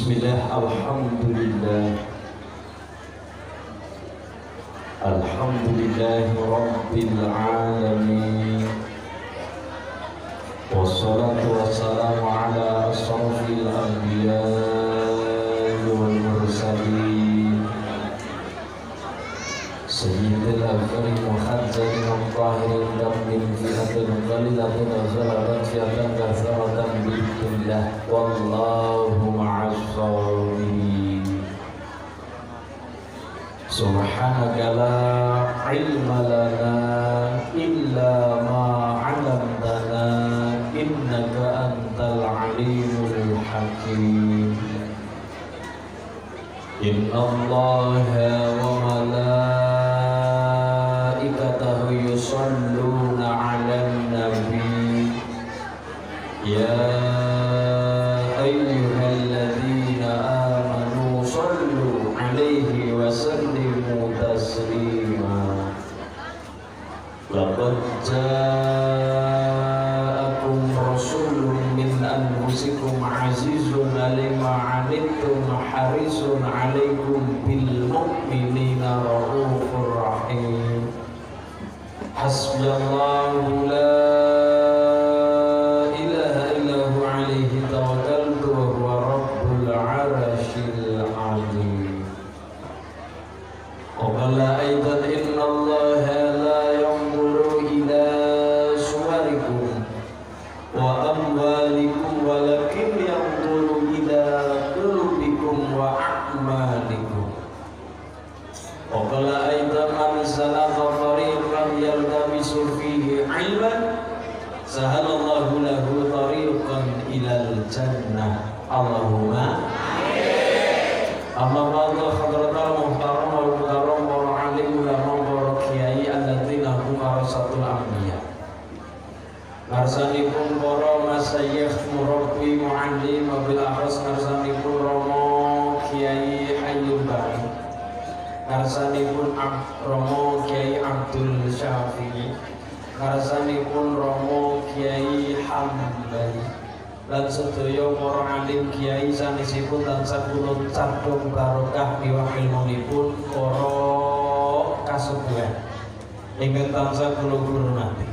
Bismillah, alhamdulillah. Alhamdulillahi rabbil alamin. Wassalatu wassalamu ala asrafil anbiya'i wal mursalin Sayyidil awwalin muhadzalin al-tahirin dammin fi'atin qalilatin ghalabat fi'atan katsaratan bi'idhnillah wallahu ma'as sabirin. Subhanaka la ilma lana illa ma 'allamtana innaka antal alimul hakim. Inna Allaha wa malaikatahu yusalluna 'alan nabi ya ayyuhalladzina amanu sallu 'alaihi wa sallimu taslima. Laqad ja'akum rasulun min anfusikum 'azizun 'alaihi ma 'anittum harisun 'alaikum bil mu'minina raufur rahim. Hasbiyallahu la ilaha illa huwa 'alaihi tawakkaltu wa huwa rabbul 'arsyil 'azim. Qala aidan innallaha la yanzuru ila suwarikum wa amwalikum walakin yanzuru ila qulubikum wa a'malikum. Qala aidan man salaka tariqan yaltamisu fihi 'ilman sahalallahu lahu tariqan ilal jannah. Allahumma amma ba'du. Hadratal muhtaram wal mukarram wal alim ulama wal kiai alladzina hum warasatul anbiya. Ngarsanipun para masyayikh murabbi muallim bil akhas ngarsanipun Romo Kiai Hayyul Baqi, ngarsanipun Romo Kiai Abdul Syafi'i, ngarsanipun Romo Kiai Hambali lan sedaya para alim kiai sanesipun tansah kula cadhong barokah miwah ilmunipun para kasepuhan ingkang tansah kula hormati.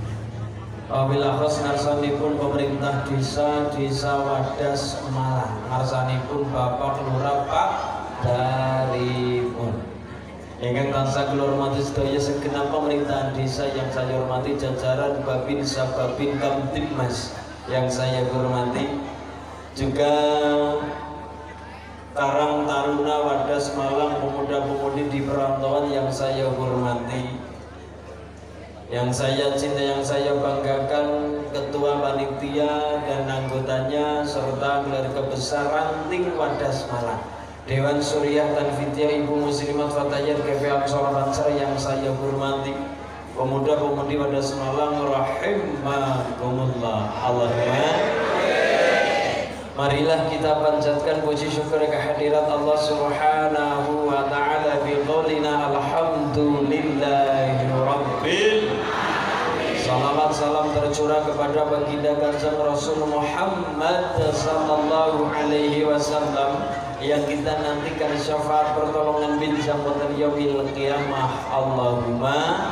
Wabil akhas ngarsanipun pemerintah desa Wadas Malang, ngarsanipun Bapak Lurah Pak Daripun ingkang tansah kula hormati sedaya segenap pemerintahan desa yang saya hormati, jajaran Babin Sababin Kamtibmas yang saya hormati, juga Karang Taruna Wadas Malang, pemuda-pemudi di perantauan yang saya hormati, yang saya cinta, yang saya banggakan, ketua panitia dan anggotanya serta keluarga besar Ranting Wadas Malang, Dewan Suriah Tanfidiyah Ibu Muslimat Fatayat GP Ansor Ansar yang saya hormati, pemuda-pemudi Wadas Malang rahimakumullah. Allahumma marilah kita panjatkan puji syukur kehadirat Allah Subhanahu wa taala bi qaulina alhamdulillahi rabbil alamin. Salawat salam tercurah kepada baginda Kanjeng Rasul Muhammad sallallahu alaihi wasallam yang kita nantikan syafaat pertolongan bincang pada yaumil qiyamah. Allahumma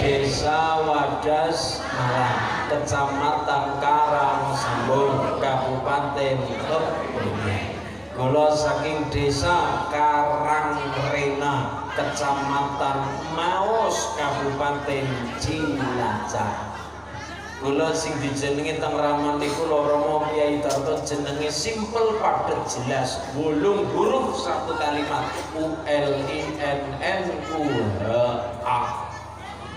Desa Wadas Malang, Kecamatan Karangsambung, Kabupaten Kebumen. Kula saking Desa Karangrena, Kecamatan Maus, Kabupaten Cilacap. Kula sing dijenengi teng raman niku Romo Kiai Tarto, jenenge simpel padet jelas, 8 huruf 1 kalimat, ULINNUHA.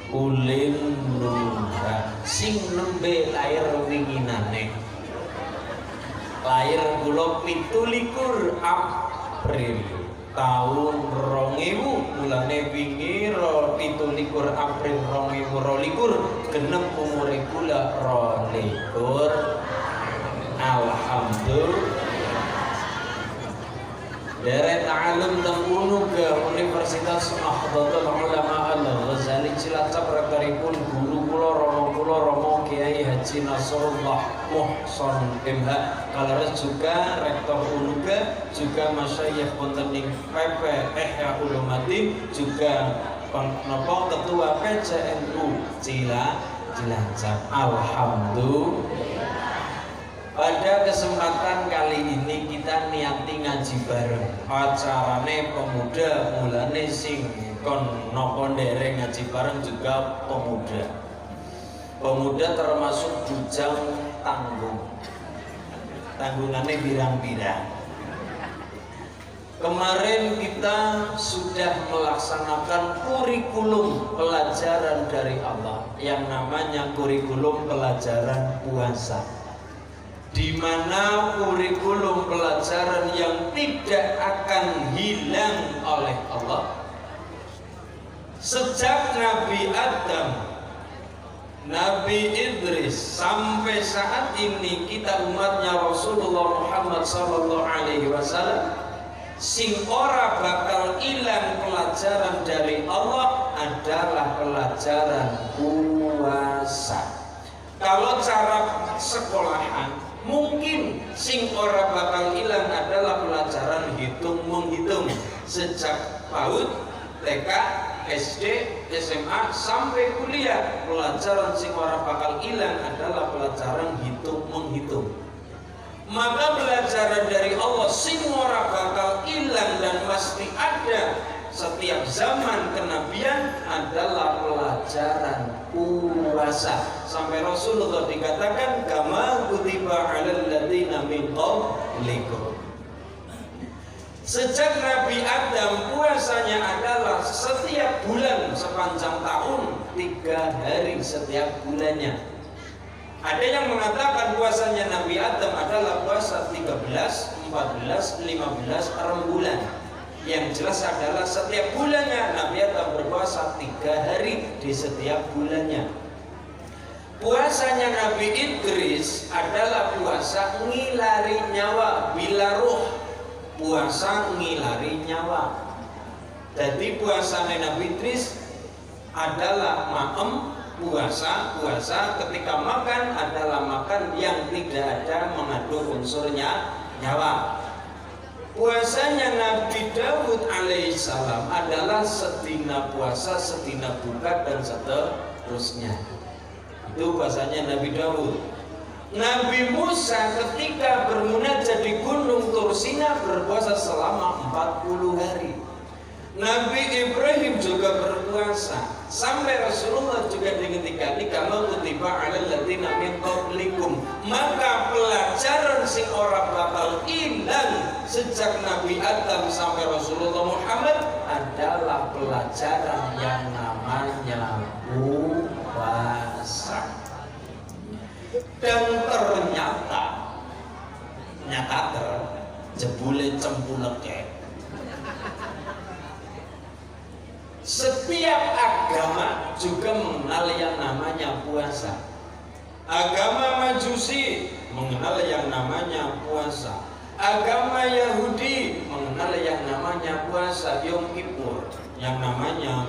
Ulin Nuha sing nembe lair winginane. Lair kula 17 April tahun 2000, bulane wingi 17 April 2022 genep umure kula 22. Alhamdulillah. Deret alim teng Unuga Universitas Nahdlatul Ulama Al-Ghazali Cilacap rektoripun guru kula Romo Kiai Haji Nasrullah Muhson MH kalares juga Rektor Unuga, juga Masyayikh wonten ing PP Ihya Ulumuddin, juga Ketua PCNU Cilacap. Alhamdulillah. Pada kesempatan kali ini kita niati ngaji bareng. Acarane pemuda mulane sing kon napa ndereng ngaji bareng juga pemuda. Pemuda termasuk bujang tanggung. Tanggungannya birang-birang. Kemarin kita sudah melaksanakan kurikulum pelajaran dari Allah yang namanya kurikulum pelajaran puasa, di mana kurikulum pelajaran yang tidak akan hilang oleh Allah sejak Nabi Adam, Nabi Idris sampai saat ini kita umatnya Rasulullah Muhammad SAW. Sing ora bakal ilang pelajaran dari Allah adalah pelajaran puasa. Kalau cara sekolahan mungkin sing ora bakal ilang adalah pelajaran hitung menghitung sejak PAUD, TK, SD, SMA sampai kuliah. Pelajaran sing ora bakal ilang adalah pelajaran hitung menghitung. Maka pelajaran dari Allah sing ora bakal ilang dan pasti ada setiap zaman kenabian adalah pelajaran puasa. Sampai Rasulullah dikatakan kama kutiba 'alal ladzina min qablikum. Sejak Nabi Adam puasanya adalah setiap bulan sepanjang tahun 3 hari setiap bulannya. Ada yang mengatakan puasanya Nabi Adam adalah puasa 13, 14, 15 rembulan. Yang jelas adalah setiap bulannya Nabi Adam berpuasa 3 hari di setiap bulannya. Puasanya Nabi Idris adalah puasa ngilari nyawa bila ruh. Puasa ngilari nyawa. Jadi puasanya Nabi Idris adalah ma'em. Puasa ketika makan adalah makan yang tidak ada mengandung unsurnya nyawa. Puasanya Nabi Daud alaihissalam adalah sedina puasa, sedina buka dan seterusnya. Itu puasanya Nabi Daud. Nabi Musa ketika bermunajat di Gunung Tursina berpuasa selama 40 hari. Nabi Ibrahim juga berpuasa. Sampai Rasulullah juga diketikani kama kutiba 'alal ladzina min qablikum. Maka pelajaran sing ora bakal ilang sejak Nabi Adam sampai Rasulullah Muhammad adalah pelajaran yang namanya puasa. Dan ternyata jebule cempuleke. Setiap agama juga mengenal yang namanya puasa. Agama Majusi mengenal yang namanya puasa. Agama Yahudi mengenal yang namanya puasa Yom Kippur, yang namanya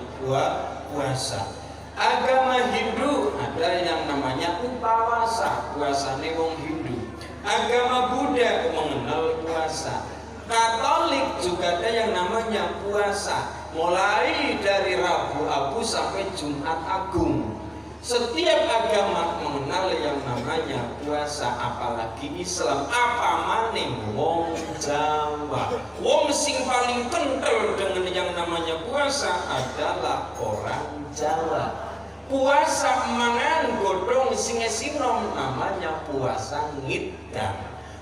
puasa. Agama Hindu ada yang namanya upawasa, puasane wong Hindu. Agama Buddha mengenal puasa. Katolik juga ada yang namanya puasa, mulai dari Rabu Abu sampai Jumat Agung. Setiap agama mengenal yang namanya puasa, apalagi Islam. Apa maning wong Jawa. Wong sing paling kental dengan yang namanya puasa adalah orang Jawa. Puasa mangan godhong sing esinom namanya puasa ngidang.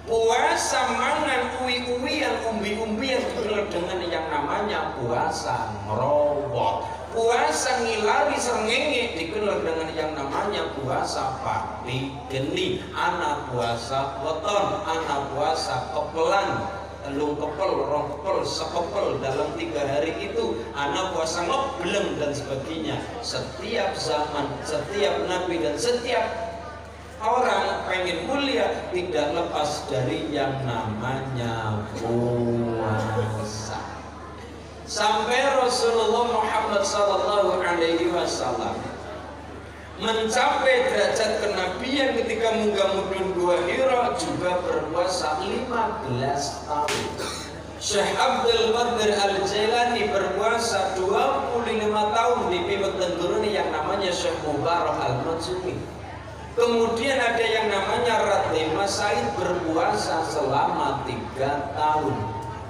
Puasa mangan uwi-uwian, umbi-umbian digelar dengan yang namanya puasa ngerobot. Puasa ngilari srengenge digelar dengan yang namanya puasa pati geni. Ana puasa weton, ana puasa kepelan, telung kepel, rong kepel, sekepel dalam 3 hari itu. Ana puasa ngebleng dan sebagainya. Setiap zaman, setiap nabi dan setiap orang pengen mulia tidak lepas dari yang namanya puasa. Sampai Rasulullah Muhammad SAW mencapai derajat kenabian ketika munggah mudun Gua Hira juga berpuasa 15 tahun. Syekh Abdul Qadir Al-Jailani berpuasa 25 tahun di pimpin tengguruni yang namanya Syekh Mubarak Al-Mansuri. Kemudian ada yang namanya Raden Mas Said berpuasa selama 3 tahun.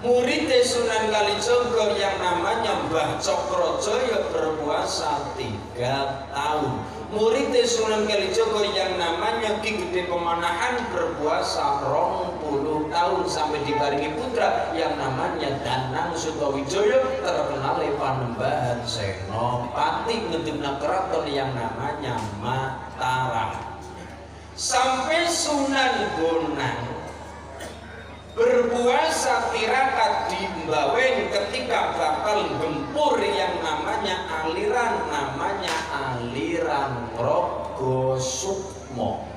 Murid Sunan Kalijogo yang namanya Mbah Cokrojoyo berpuasa 3 tahun. Murid Sunan Kalijogo yang namanya Ki Gede Pemanahan berpuasa 20 tahun sampai dibaringi putra yang namanya Danang Sutawijoyo terkenal Panembahan Senopati ngedipna keraton yang namanya Mataram. Sampai Sunan Bonang berpuasa tirakat di Mbawen ketika bakal gempur yang namanya aliran Rogo Sukmo.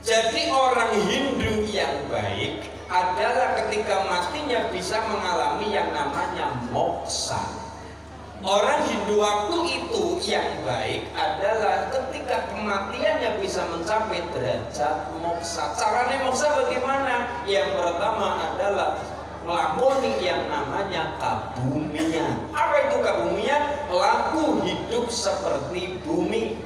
Jadi orang Hindu yang baik adalah ketika matinya bisa mengalami yang namanya moksa. Orang Hindu waktu itu yang baik adalah ketika kematiannya bisa mencapai derajat moksa. Caranya moksa bagaimana? Yang pertama adalah melakoni yang namanya kabumian. Apa itu kabumian? Laku hidup seperti bumi.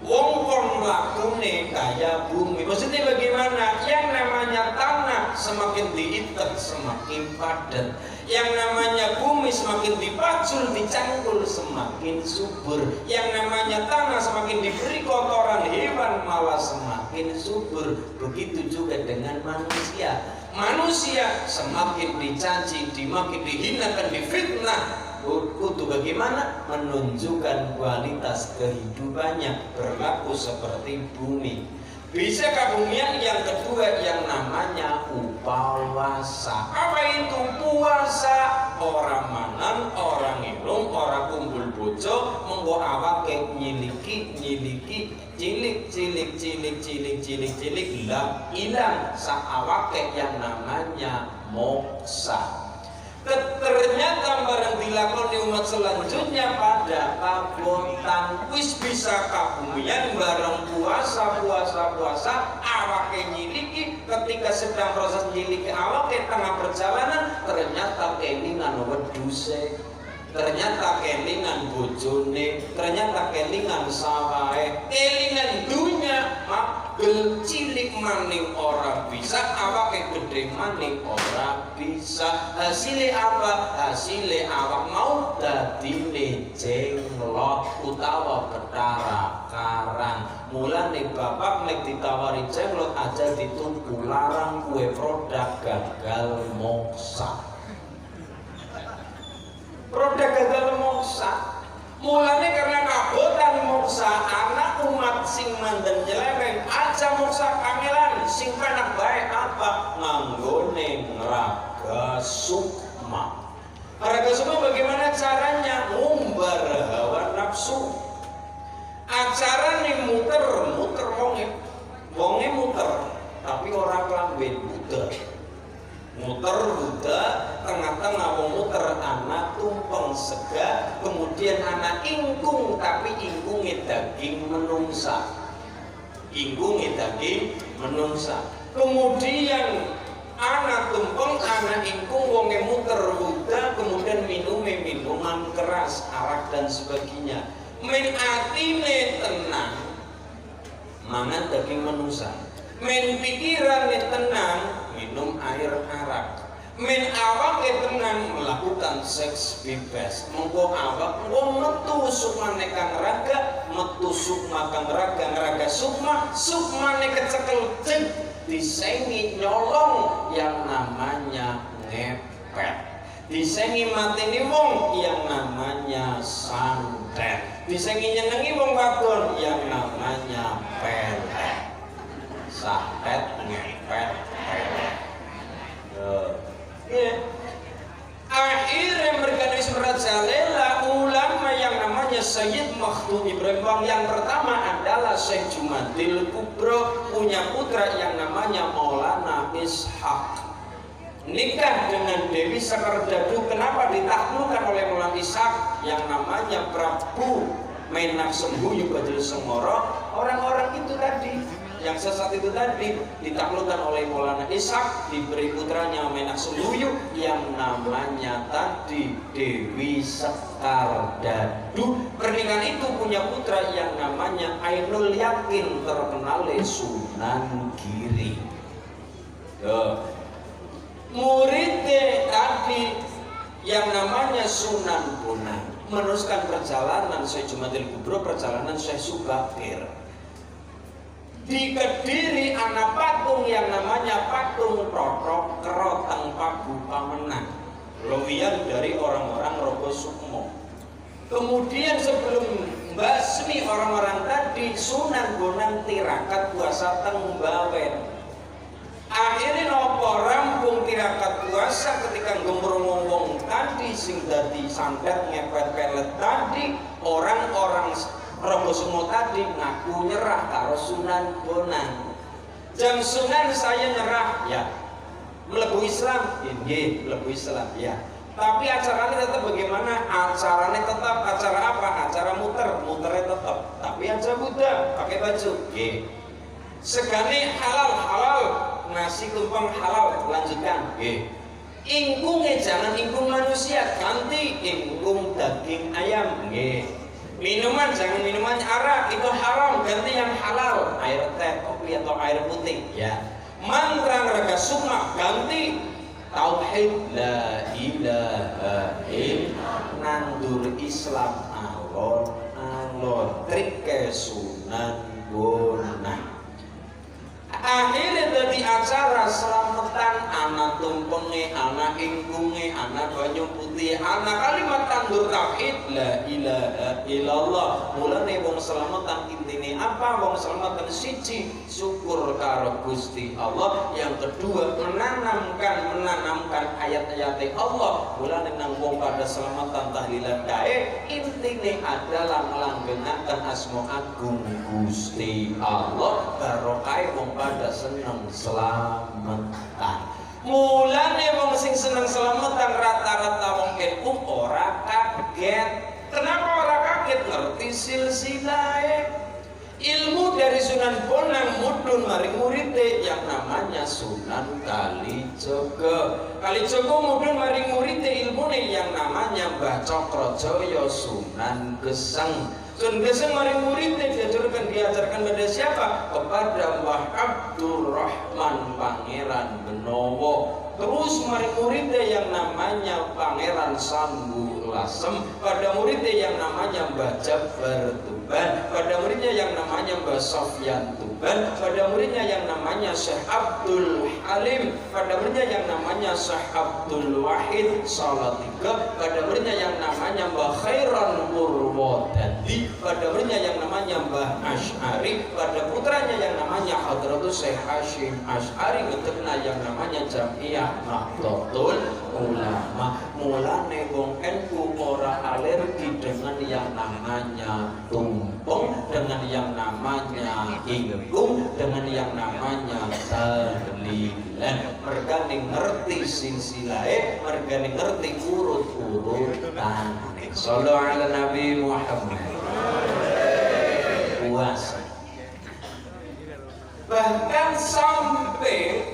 Wong kon lakune kaya bumi. Maksudnya bagaimana? Yang namanya tanah semakin diikat semakin padat. Yang namanya bumi semakin dipacul, dicangkul semakin subur. Yang namanya tanah semakin diberi kotoran hewan malah semakin subur. Begitu juga dengan manusia. Manusia semakin dicaci, semakin dihinakan, difitnah. Kudu bagaimana? Menunjukkan kualitas kehidupannya berlaku seperti bumi. Bisa kabumian yang kedua yang namanya upawasa. Apa itu puasa? Orang manan, orang minum, orang kumpul bojo, menggo awake nyiliki, cilik, ilang sak awake yang namanya moksa. Ternyata barang dilakoni umat selanjutnya pada kabotan wis bisa kabumian bareng puasa awake nyiliki ketika sedang proses nyiliki awake tengah perjalanan ternyata kelingan weduse, ternyata kelingan bojone, ternyata kelingan sawahe, kelingan dunya magel cilik maning ora bisa, awake gede maning ora bisa. Hasilnya apa? Hasilnya awak mau dadine jenglot utawa Bathara Karang. Mulane bapak nek ditawari jenglot aja ditumpu larang kue produk gagal moksa. Produk gagal moksa. Mulane karena kabotan moksa anak umat sing mandan jeleweng aja moksa kangelan sing penak bae apa nganggone ngeraga sukma. Ngeraga sukma bagaimana caranya? Ngumbar hawa nafsu. Acarane muter wonge muter tapi ora klamben muter. Muter Buddha, tengah-tengah wong muter anak tumpeng sega, kemudian anak ingkung tapi ingkungnya daging menungsa. Kemudian anak tumpeng, anak ingkung wonge muter Buddha, kemudian minuman keras, arak dan sebagainya. Men atine tenang, mangan daging menungsa. Men pikirannya tenang, minum air arak. Men awake tenang, melakukan seks bebas. Mengko awak metu sukmane kang raga, metu sukma kang raga, ngeraga sukmane kecekel jeng disengi nyolong yang namanya ngepet. Disengi mateni wong yang namanya santet. Disengi nyenengi wong wadon yang namanya pelet. Santet ngepet pelet. Akhirnya bergaris merajalela ulama yang namanya Sayyid Makhdum Ibrahim Bang. Yang pertama adalah Syekh Jumadil Kubro, punya putra yang namanya Maulana Ishaq. Nikah dengan Dewi Sekardadu. Kenapa ditaklukkan oleh Maulana Ishaq yang namanya Prabu menak sembuyu bajul sengoro. Orang-orang itu tadi yang sesat itu tadi ditaklukkan oleh Maulana Ishak, diberi putranya menak sembuyu yang namanya tadi Dewi Sekar Dadu. Pernikahan itu punya putra yang namanya Ainul Yakin, terkenal Sunan Giri. Muridnya tadi yang namanya Sunan Bonang meneruskan perjalanan Syekh Jumadil Kubro, perjalanan Syekh Subakir. Di Kediri anak patung yang namanya patung Protok Keroteng Pagu Pamenang, lowian dari orang-orang Rogo Sukmo. Kemudian sebelum basmi orang-orang tadi, Sunan Bonang tirakat puasa teng Bawen. Akhirnya nopo rampung tirakat puasa ketika ngomong tadi sing dadi sandat ngepet pelet tadi, orang-orang Rogo Sukmo tadi ngaku nyerah karo Sunan Bonang. Jam Sunan saya nyerah ya, mlebu Islam nggih, mlebu Islam ya. Tapi acaranya tetap bagaimana? Acaranya tetap acara apa? Acara muternya tetap. Tapi acara Buddha pakai baju nggih. Segane halal, nasi tumpeng halal, lanjutkan nggih. Ingkungnya jangan ingkung manusia, ganti ingkung daging ayam nggih. Minuman jangan minuman arak, itu haram, ganti yang halal, air teh, kopi atau air putih ya. Mantra raga sukma ganti tauhid la ilaha illallah, nandur Islam alon trik ke Sunan Bonang. Akhirnya dari acara selamatan anak tumpenge, anak ingkunge, anak banyu putih, anak kalimat tandur tauhid la ilaha illallah. Mulane wong selamatan intine apa? Wong selamatan siji syukur karo Gusti Allah. Yang kedua menanamkan ayat-ayat Allah. Mulane nang wong pada selamatan tahlilan kae intine adalah nglanggenaken asma agung Gusti Allah. Barokah wong pada seneng selamatan. Mulane wong sing seneng selamatan rata-rata wong NU ora kaget. Kenapa ora kaget? Ngerti silsilahe. Ilmu dari Sunan Bonang mudhun maring muridé yang namanya Sunan Kalijaga. Kalijaga mudhun maring muridé ilmune yang namanya Mbah Cakrajaya Sunan Geseng. Sunan Geseng maring muridnya diajarkan pada siapa? Kepada Mbah Abdurrahman Pangeran Benowo. Terus maring muridnya yang namanya Pangeran Sambu Lasem, pada muridnya yang namanya Mbah Jabar Tuban, pada muridnya yang namanya Mbah Sofyan Tuban, pada muridnya yang namanya Syekh Abdul Halim, pada muridnya yang namanya Syekh Abdul Wahid Salatiga, pada muridnya yang namanya Mbah Khairan Purwodadi, pada muridnya yang namanya Mbah Asy'ari, pada putranya yang namanya Hadratus Syekh Hashim Asy'ari, bentuknya yang namanya Jamiah Nahdlatul Ulama. Mulane wong NU ora alergi dengan yang namanya tumpeng, dengan yang namanya ingkung, dengan yang namanya tahlilan. Mergane ngerti silsilahe, mergane ngerti urut-urutan. Shallallahu ala Nabi Muhammad. Puasa. Bahkan sampai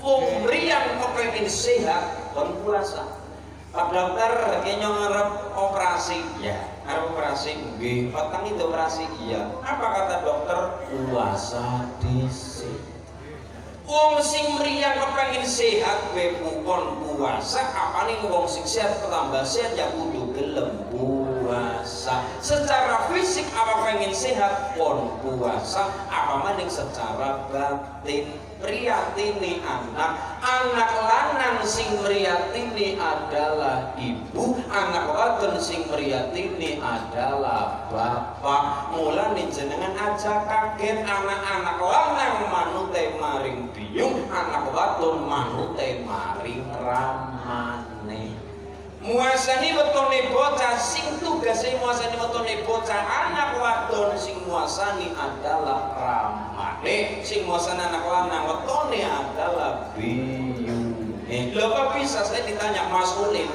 umrian kepengin sehat kon puasa. Pak dokter kayaknya ngarep operasi ya, ngarep operasi nggih, petang itu operasi iya. Apa kata dokter? Puasa dhisik. Wong sing mriyang kepengin sehat kowe kon puasa, apane wong sing sehat tambah sehat ya kudu gelem puasa. Secara fisik apa pengen sehat kon puasa, apa maning secara batin. Priyatini anak lanang sing mriyatini adalah ibu, anak wadon sing mriyatini adalah bapak. Mulane jenengan aja kaget anak-anak lanang manute maring biyung, anak wadon manute maring ramane. Muasani wetone bocah sing tugase muasani wetone bocah anak wadon sing muasani adalah ramane, sing muasani anak lanang wetone adalah biyune. Lho kok bisa saya ditanya Mas Ulin,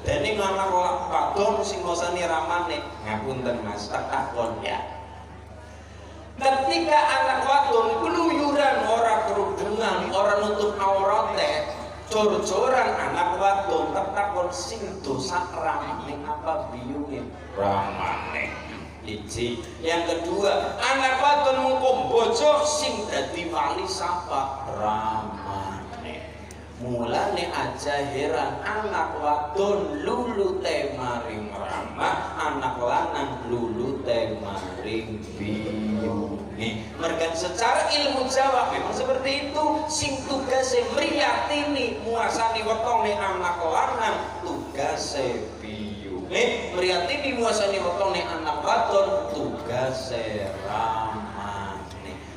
Dene anak wadon sing ngosani ramane, ngapunten Mas, tak takon ya. Ketika anak wadon keluyuran ora kerudungan, ora nutup aurate, jor-joran anak wadon tak takon sing dosa ramane apa biyune ramane. Iji. Yang kedua, anak wadon mungko bojo sing dadi wali sapa ramane. Mulane aja heran anak wadon lulute maring rama, anak lanang lulute maring biyune. Mergan secara ilmu Jawa memang seperti itu. Sing tugase mriyatini muasani wetone anak lanang tugase biyune, mriyatini muasani wetone anak wadon tugase ramane.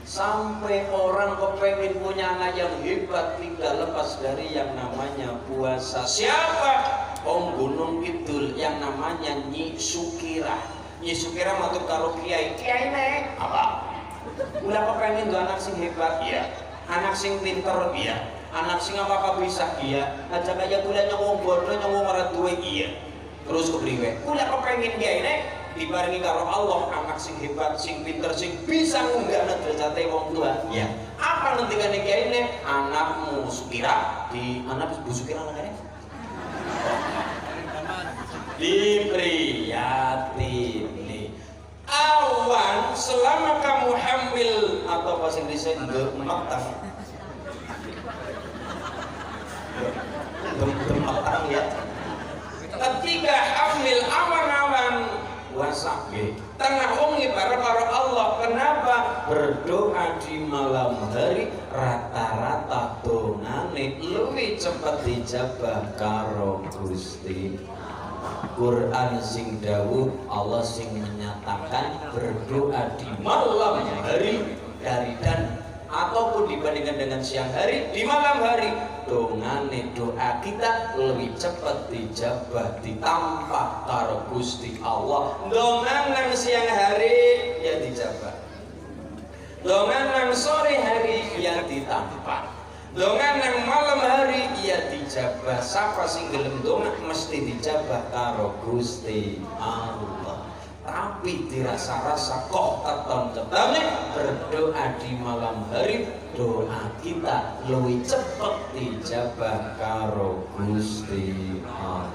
Sampai orang kepengen punya anak yang hebat tidak lepas dari yang namanya puasa. Siapa? Om Gunung Kidul yang namanya Nyi Sukira. Nyi Sukira matur karo kiai. Kiai nek apa? Ulah kepengen tuh anak sing hebat, iya. Anak sing pinter, iya. Anak sing apa bisa, iya. Aja kaya kula nyong bodoh nyong ora duwe, iya. Terus kepriwe? Kula kepengen kiai nek dibarengi karo Allah anak sing hebat, sing pinter, sing bisa ngunggahna derajate wong tua. Ya. Apa ngendikane kiai ne? Anakmu Sukira di anak Bu Sukira namanya? Diberi yatini. Awan selama kamu hamil atau bahasa Inggrisnya gemetar. Gemetar ya. Ketika hamil awan-awan wasake tengah wengi para Allah. Kenapa? Berdoa di malam hari rata-rata dongane luwih cepet dijabah karo Gusti. Quran sing dawuh, Allah sing menyatakan berdoa di malam hari dan ataupun dibandingkan dengan siang hari, di malam hari dongane doa kita lebih cepat dijabah ditampak karo Gusti Allah. Dongan nang siang hari ya dijabah, dongan nang sore hari ya ditampak, dongan nang malam hari ya dijabah. Sapa sing gelem donga mesti dijabah karo Gusti Allah. Tapi dirasa-rasa kok keton-ketonnya berdoa di malam hari, doa kita lebih cepat dijabah karo Gusti Allah.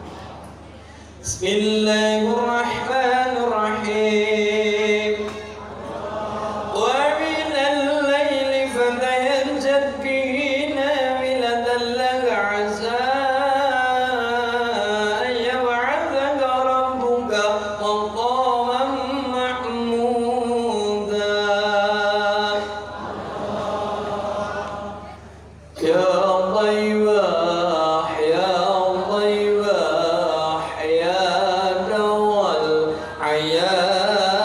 Bismillahirrahmanirrahim. Wa minal laili fatahajjad bihi nafilatan laka 'asa an yab'athaka rabbuka maqaman mahmuda. Ya Tayyibah, ya Tayyibah, ya Dawal Hayat.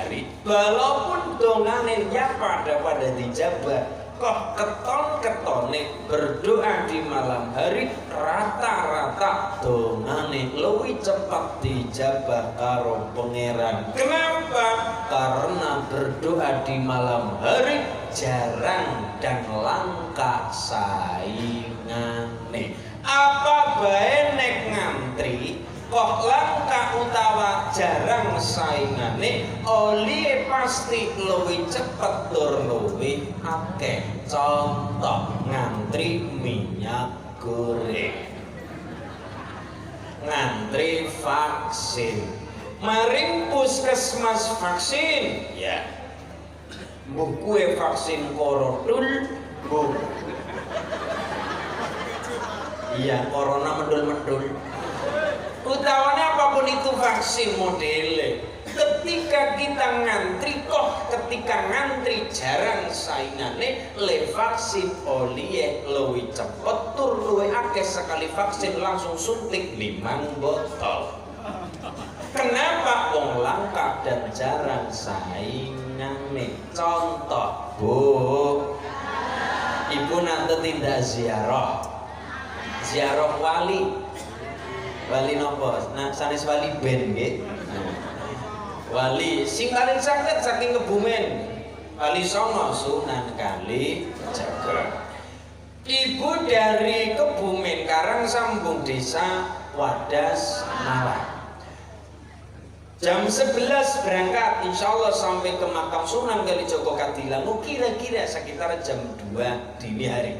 hari, walaupun dongane ya pada dijabah, kok keton-ketone berdoa di malam hari rata-rata dongane luwih cepat dijabah karo pangeran. Kenapa? Karena berdoa di malam hari jarang dan langka saingane. Apa bae nek ngantri kok langka utawa jarang saingane, oli pasti luwih cepet tur luwih akeh. Contoh ngantri minyak goreng, ngantri vaksin, maring puskesmas vaksin ya, mbok kue vaksin korodul, mbok iya corona mendul-mendul, utawane apapun itu vaksin modele. Ketika kita ngantri, kok ketika ngantri jarang saingane, le vaksin oleh luwih cepet tur luwih akeh. Sekali vaksin langsung suntik 5 botol. Kenapa? Wong langka dan jarang saingane. Contoh, Bu, Ibu nanti tindak ziarah wali. Wali nopo? Nah, sanes wali ben nggih. Wali sing paling saged saking Kebumen. Wali Songo Sunan Kalijaga. Ibu dari Kebumen Karang Sambung Desa Wadas Malang. Jam 11 berangkat, insya Allah sampai ke makam Sunan Kalijaga Kadilan. Kira-kira sekitar jam 2 dini hari.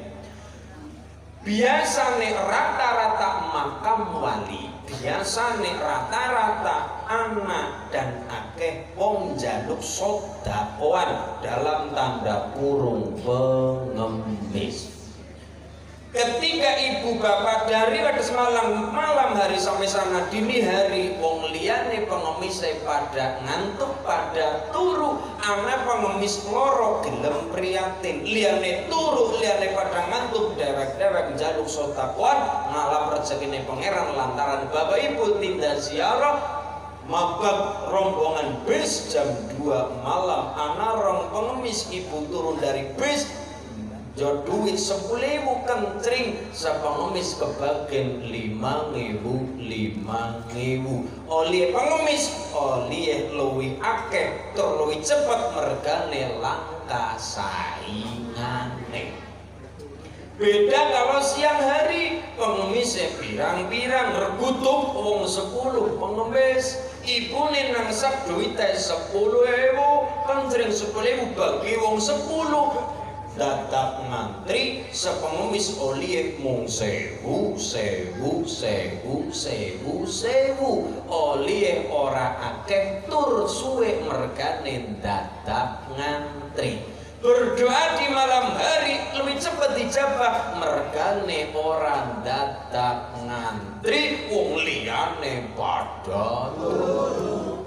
Biasane rata-rata makam wali, biasane rata-rata anak dan akeh wong njaluk sedekahan dalam tanda kurung pengemis. Ketika ibu bapak dari Wadas Malang malam hari sampai sana dini hari, wong liyane pengemis pada ngantuk pada turu, anak pengemis loro gelem prihatin, liyane turu liyane pada ngantuk dewek-dewek njaluk sedekahan ngalap rezekine pangeran lantaran bapak ibu tindak ziarah. Mabak rombongan bis jam 2 malam, anak rong pengemis ibu turun dari bis, jo duit 10.000 kencring, sepengemis kebagian 5.000. Oleh pengemis oleh luwih akeh tur luwih cepet mergane langka saingane. Beda kalau siang hari, pengemis pirang-pirang regutuk wong 10 pengemis, ibune nangsak duite 10.000, kencring 10.000 bagi wong 10. Datang ngantri sepengemis oleh mung 1.000 oleh ora akeh tur suwe mergane dadak ngantri. Berdoa di malam hari lebih cepat dijabah mergane ora dadak ngantri wong liyane padha turu.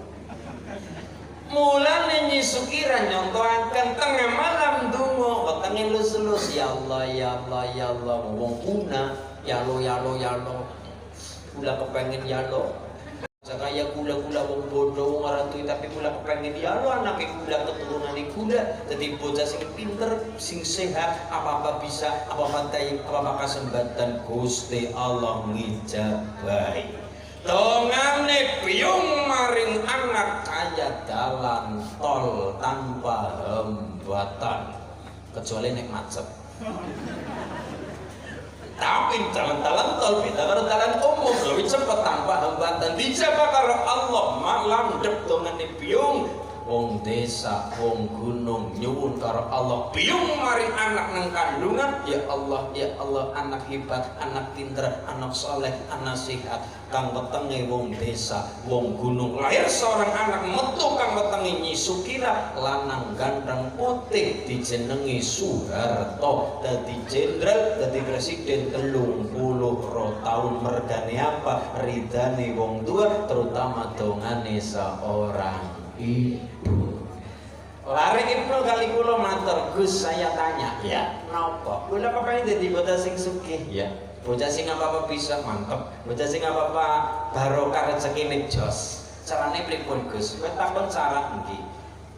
Mulane nyisukira nyontohaken tengah malam donga wetenge lus-lus, ya Allah ya Allah ya Allah, wong kuna ya Allah kula kepengin ya Allah sakaya kula wong bodoh wong ora duwe tapi kula kepengin ya Allah anake kula keturunane kula dadi bocah sing pinter sing sehat, apa-apa bisa, apa-apa taib, apa-apa kesempatan Gusti Allah ngijabahi. Dongane piyung maring anak kaya dalan tol tanpa hambatan kecuali nek macet. Tapi dalan-dalan tol beda karo dalan umum lebih cepat tanpa hambatan. Dijabah karo Allah malam dek dongane piyung wong desa, wong gunung nyuwun karo Allah piyung maring anak nang kandungan, ya Allah anak hebat, anak pinter, anak soleh, anak sehat. Kang wetenge wong desa, wong gunung lahir seorang anak metu kang wetenge nyisukira lanang ganteng putih dijenengi Soeharto dadi jenderal, dadi presiden 30 tahun mergane apa ridane wong tua terutama dongane seorang ibu. Lari Ibnu kali kula matur, Gus saya tanya, ya napa? Kula kepengin dadi bocah sing sugih, ya. Bocah sing apa-apa bisa mantep, bocah sing apa-apa barokah rezekine jos. Carane pripun Gus? Kowe takon cara nggih.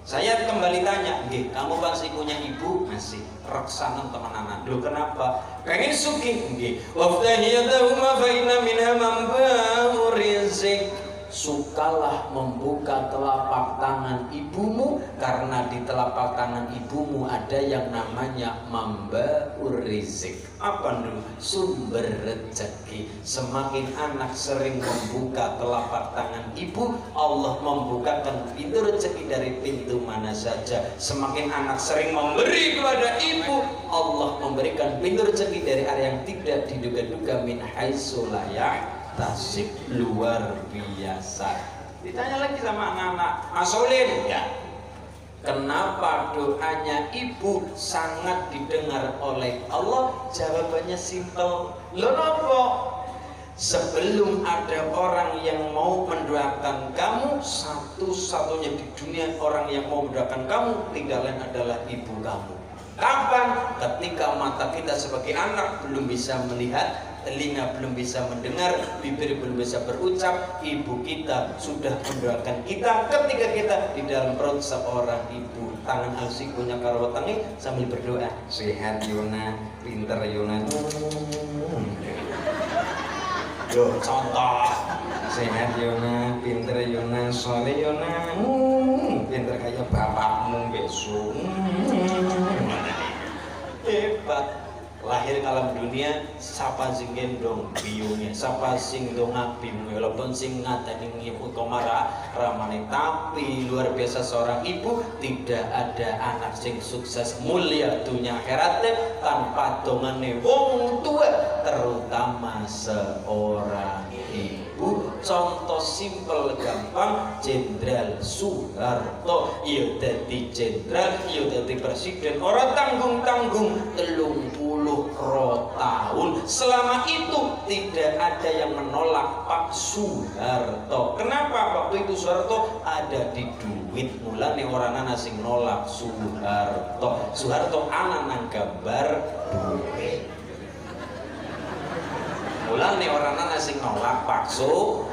Saya kembali tanya, nggih, kamu masih punya ibu? Masih. Reksanan temenanan. Loh kenapa? Pengen sugih, nggih. Waftahiyatahuma fa inna minha manba'u rizq. Sukalah membuka telapak tangan ibumu, karena di telapak tangan ibumu ada yang namanya mamba'ur rizq. Apa dulu? Sumber rezeki. Semakin anak sering membuka telapak tangan ibu, Allah membukakan pintu rezeki dari pintu mana saja. Semakin anak sering memberi kepada ibu, Allah memberikan pintu rezeki dari area yang tidak diduga-duga, min haitsu la yahtasib. Luar biasa. Ditanya lagi sama anak-anak, Asolin, ya, kenapa doanya ibu sangat didengar oleh Allah? Jawabannya simpel. Loh nopo? Sebelum ada orang yang mau mendoakan kamu, satu-satunya di dunia orang yang mau mendoakan kamu tidak lain adalah ibu kamu. Kapan? Ketika mata kita sebagai anak belum bisa melihat, telinga belum bisa mendengar, bibir belum bisa berucap, ibu kita sudah mendoakan kita ketika kita di dalam perut seorang ibu. Tangan alsi punya karo wetengi sambil berdoa, sehat Yona, pinter Yona. Loh, contoh, sehat Yona, pinter Yona, soleh Yona, pinter kayak bapakmu besok. Hebat. Lahir ke alam dunia, siapa sing gendong biyungnya, siapa sing dongak biyungnya, walaupun sing ngatani ngikut komara ramane. Tapi luar biasa seorang ibu, tidak ada anak sing sukses mulia dunia akhiratnya tanpa dongane wong tua, terutama seorang ibu. Contoh simpel gampang, Jenderal Soeharto iya dadi jenderal, iya dadi presiden, orang tanggung-tanggung 30 tahun. Selama itu tidak ada yang menolak Pak Soeharto. Kenapa? Waktu itu Soeharto ada di duit, mulane orang ana sing nolak Soeharto. Soeharto ana nang gambar duit, mulane orang ana sing nolak Pak Soeharto.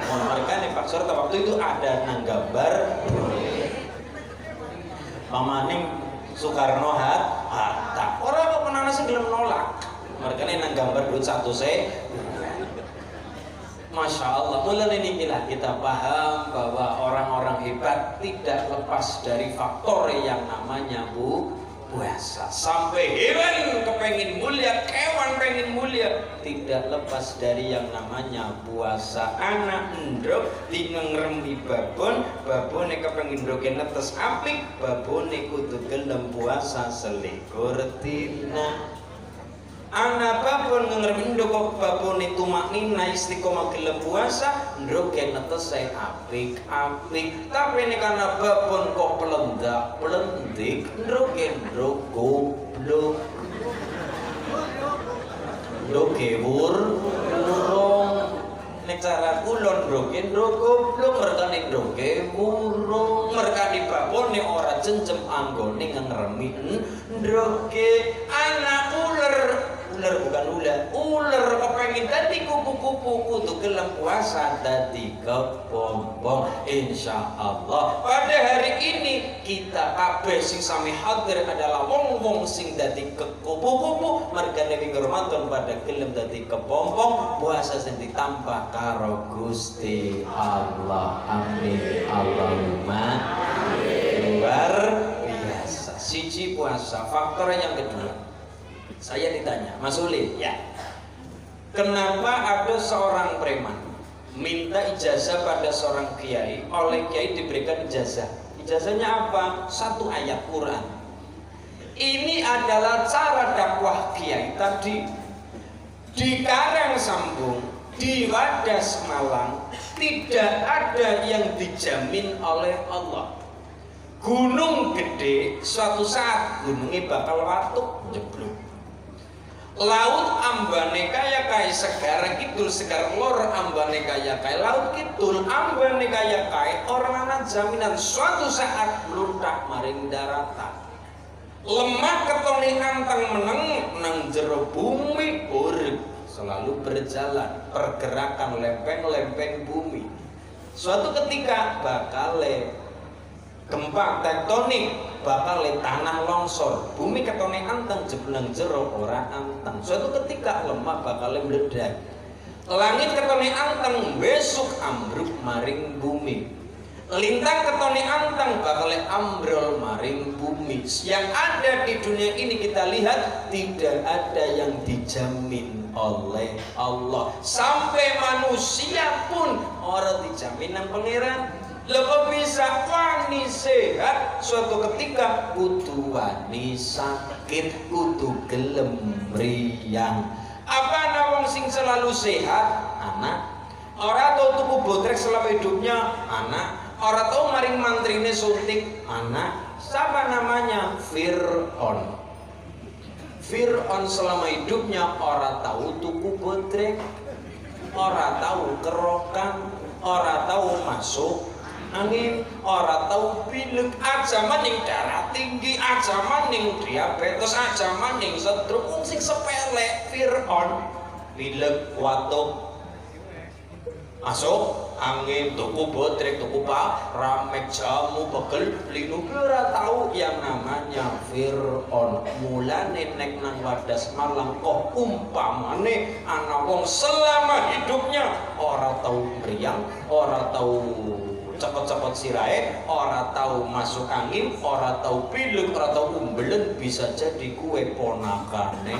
Mereka nih Pak Soeharto waktu itu ada nang gambar pamaning Soekarno Hatta. Orang kok penana sing gelem nolak. Mereka nih nang gambar duit satu se. Masya Allah. Mulai inilah kita paham bahwa orang-orang hebat tidak lepas dari faktor yang namanya puasa. Sampai hewan kepengin mulia, kewan pengen mulia, tidak lepas dari yang namanya puasa. Anak ndrok dingerembi babon, babone kepengin ndroke netes apik, babone kudu gelem puasa selikur dina. Anak babon ngerem ndok babone tumaknina istiqomah gelem puasa, ndroke netese apik-apik. Tapi nek ana babon kok pelendak-pelendik, ndroke goblok. Ndroke wurung. Nek cara kula ndroke goblok, merkane ndroke wurung. Merkane babone ora jencem anggone ngeremi ndroke. Anak ular bukan ular kepengin dadi kupu-kupu kudu gelem puasa dadi kepompong. Insyaallah pada hari ini kita kabeh sing sami hadir adalah wong-wong sing dadi kupu-kupu, mergane wingromaton pada gelem dadi kepompong. Puasa sing ditampa karo Gusti Allah. Amin Allahumma amin. Luar biasa. Siji puasa. Faktor yang kedua, saya ditanya, Mas Ulin, ya, kenapa ada seorang preman minta ijazah pada seorang kiai, oleh kiai diberikan ijazah? Ijazahnya apa? Satu ayat Quran. Ini adalah cara dakwah kiai tadi. Di Karangsambung, di Wadas Malang, tidak ada yang dijamin oleh Allah. Gunung gede, suatu saat gunungnya bakal watuk jeblok. Laut ambane kaya kaya segara kidul, segara lor ambane kaya kaya laut kidul ambane kaya kaya. Orang anak jaminan suatu saat meluntak maring daratan. Lemah ketoni anteng meneng nang jero bumi urip, selalu berjalan pergerakan lempeng-lempeng bumi. Suatu ketika bakale gempa tektonik bakal tanah longsor, bumi ketone anteng jebleng jero ora anteng. Suatu ketika lemah bakal meledak, langit ketone anteng besok ambruk maring bumi, lintang ketone anteng bakal ambrol maring bumi. Yang ada di dunia ini kita lihat tidak ada yang dijamin oleh Allah. Sampai manusia pun orang dijamin nang pangeran. Lego bisa wani sehat, suatu ketika kudu wani sakit, kudu gelem mriyang. Apa nawang sing selalu sehat? Anak. Orang tahu tuku botrek selama hidupnya? Anak. Orang tahu maring mantrine suntik? Anak. Siapa namanya? Fir'aun. Fir'aun selama hidupnya orang tahu tuku botrek, orang tahu kerokan, orang tahu masuk angin, orang tahu pilek, aja maning darah tinggi, aja maning diabetes, aja maning stroke. Wong sing sepele Fir'aun pilek watuk masuk angin, tuku botrek, tuku ramek, jamu, pegel, linu, ora tahu yang namanya Fir'aun. Mulane nek nang Wadas Malang kok umpamane ana wong selama hidupnya ora tahu mriyang, ora tahu cepet-cepet sirahe, ora tahu masuk angin, ora tahu pilek, ora tahu umbelen, bisa jadi kue ponakane.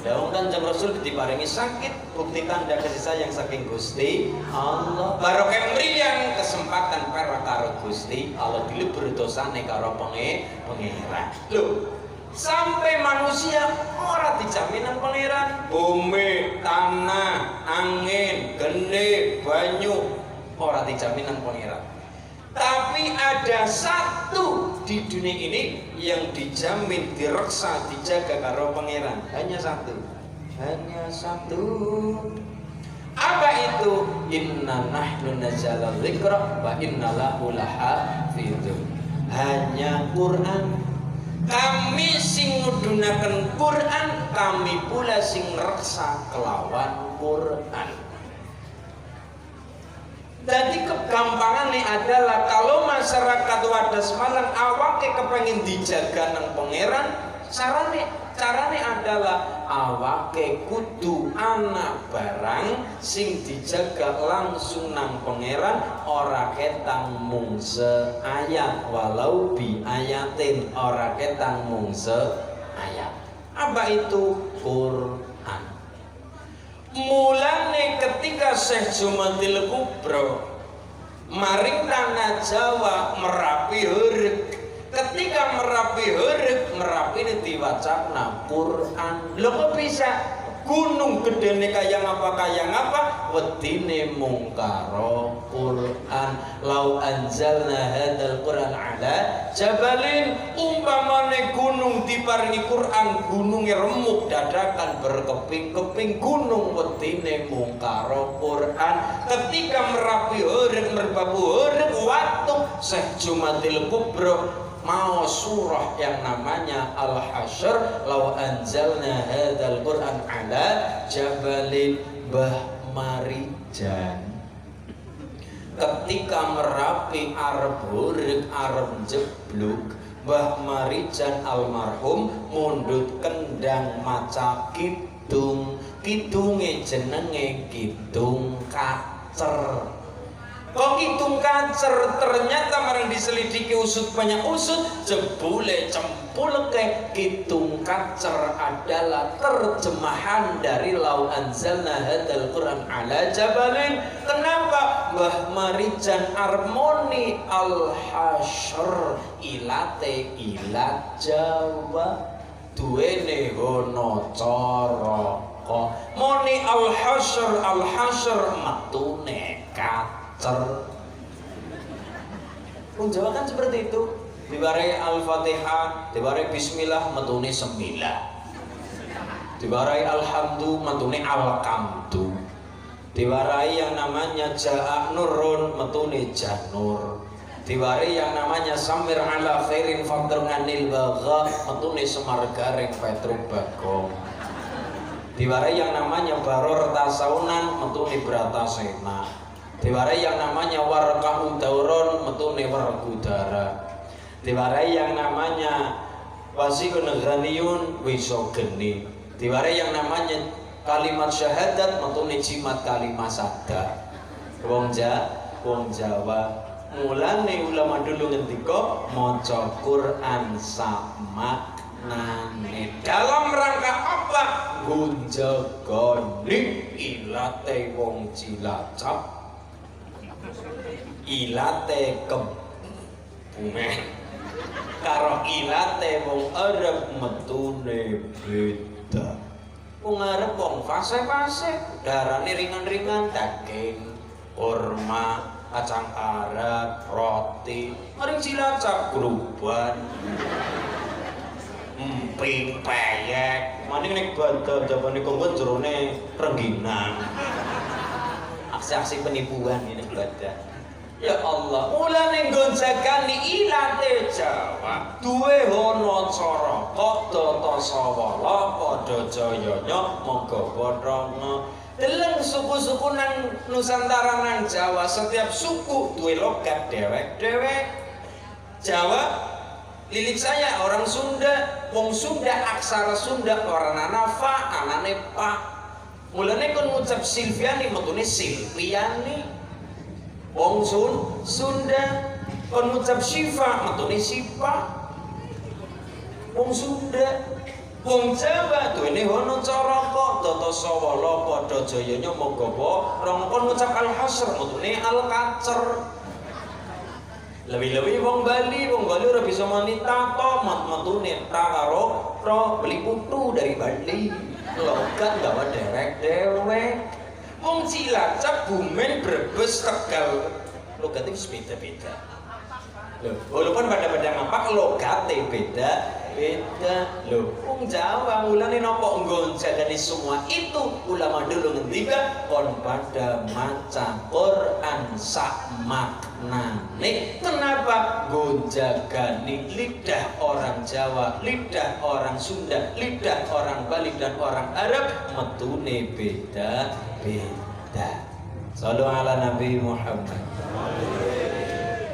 Daun Kanjeng Rasul diparingi sakit, bukti tanda kasih sayang saking Gusti Allah. Barokah mriyang kesempatan para karo Gusti Allah dilebur dosane karo pangeran. Lho, sampai manusia ora dijaminan pangeran. Bumi, tanah, angin, geni, banyu ora dijaminan pangeran. Tapi ada satu di dunia ini yang dijamin, direksa, dijaga karo pangeran. Hanya satu. Hanya satu. Apa itu? Inna nahnu nazzalna dzikra wa inna lahu lahafizun. Hanya Quran. Kami sing ngudhunaken Quran, kami pula sing reksa kelawan Quran. Jadi kegampangannya adalah kalau masyarakat Wadas Malang awake kepengen dijaga nang pangeran, carane adalah awake kudu ana barang sing dijaga langsung nang pangeran, ora ketang mung seayat walau bi ayatin, ora ketang mung seayat. Apa itu? Quran. Mulane ketika Syekh Jumatil Kubro maring tanah Jawa Merapi hurek, ketika Merapi hurek, Merapi ini diwacana Quran. Lho kok bisa? Gunung gedene kaya ngapa wedine mung karo Quran. Lau anzalna hadzal Quran ala jabalin, umpamane gunung diparingi Quran, gununge remuk dadakan berkeping-keping, gunung wedine mung karo Quran. Ketika Merapi horeg, merbabu horeg, watuk Syekh Jumatil Kubro mau surah yang namanya Al-Hasyr, lau anzalna hadzal Quran ala jabalin, Mbah Marijan ketika Merapi arep hureg, arep jebluk, Mbah Marijan almarhum mundhut kendang maca kidung, kidunge jenenge Kidung Kacer. Kok Kidung Kacer? Ternyata marang diselidiki usut banyak usut, jebule cempulke Kidung Kacer adalah terjemahan dari lau anzalna hadzal Quran ala jabalin. Kenapa? Mbah Marijan harmoni Al-Hasyr ilate ilat Jawa, duwene hono cara kok moni Al-Hasyr, Al-Hasyr matune Kacer. Wong Jawa kan seperti itu. Diwarai Al-Fatihah, diwarai Bismillah, metune sembilan. Diwarai Alhamdu, metune Alkamdu. Diwarai yang namanya Ja'a Nurun, metune Janur. Diwarai yang namanya Samir ala khairin fadrunganil bagha, metune Semar Garing Petruk Bagong. Diwarai yang namanya Baror Tasaunan, metune Bratasena. Diwarai yang namanya warqa'u dauron metune wargudara. Diwarai yang namanya wasiqun ghaniyun wiso geni. Diwarai yang namanya kalimat syahadat metune jimat kalimat sadar. Wong Jawa mulane ulama dulu ngendika maca Quran sama nane dalam rangka apa? Gunjagani ilate wong Cilacap, ilate kebumen karo ilate wong Arab metune beda. Wong Arab wong fase-fase, darane ringan-ringan, daging, kurma, kacang arat, roti. Mari Cilacap gruban, emping, peyek. Maning nek badal jabane kongkon jerone rengginang. Aksi-aksi penipuan ini badal. Ya Allah, mulane gonjagani ilate Jawa duwe hono cara kok data sawala padha jayanya monggo padha. Deleng suku-suku nang Nusantara nang Jawa, setiap suku duwe logat dewek-dewek. Jawa lilik saya orang Sunda, wong Sunda aksara Sunda orang nafa anane pa. Mulane kon ngucap Silviani metune Silviani. Wong Sunda kon ngucap Syifa metune Sipa. Wong Sunda, wong Jawa duwene hono cara kok data sawala padha jayanya monggo rong kon ngucap Al-Hasr metune Al-Kacer. Lebih-lebih wong Bali ora bisa mani tato metune ta karo pro beli putu dari Bali. Logat gawa dewek-dewek. Wong Cilacap, Bumen, Brebes, Tegal logatnya beda-beda. Walaupun pada ngapak logatnya beda. Loh, wong Jawa mulane napa nggonjagani semua itu ulama dulu ngendika kon pada maca Quran sak maknane. Kenapa gonjagani lidah orang Jawa, lidah orang Sunda, lidah orang Bali dan orang Arab metune beda. Sallu ala Nabi Muhammad.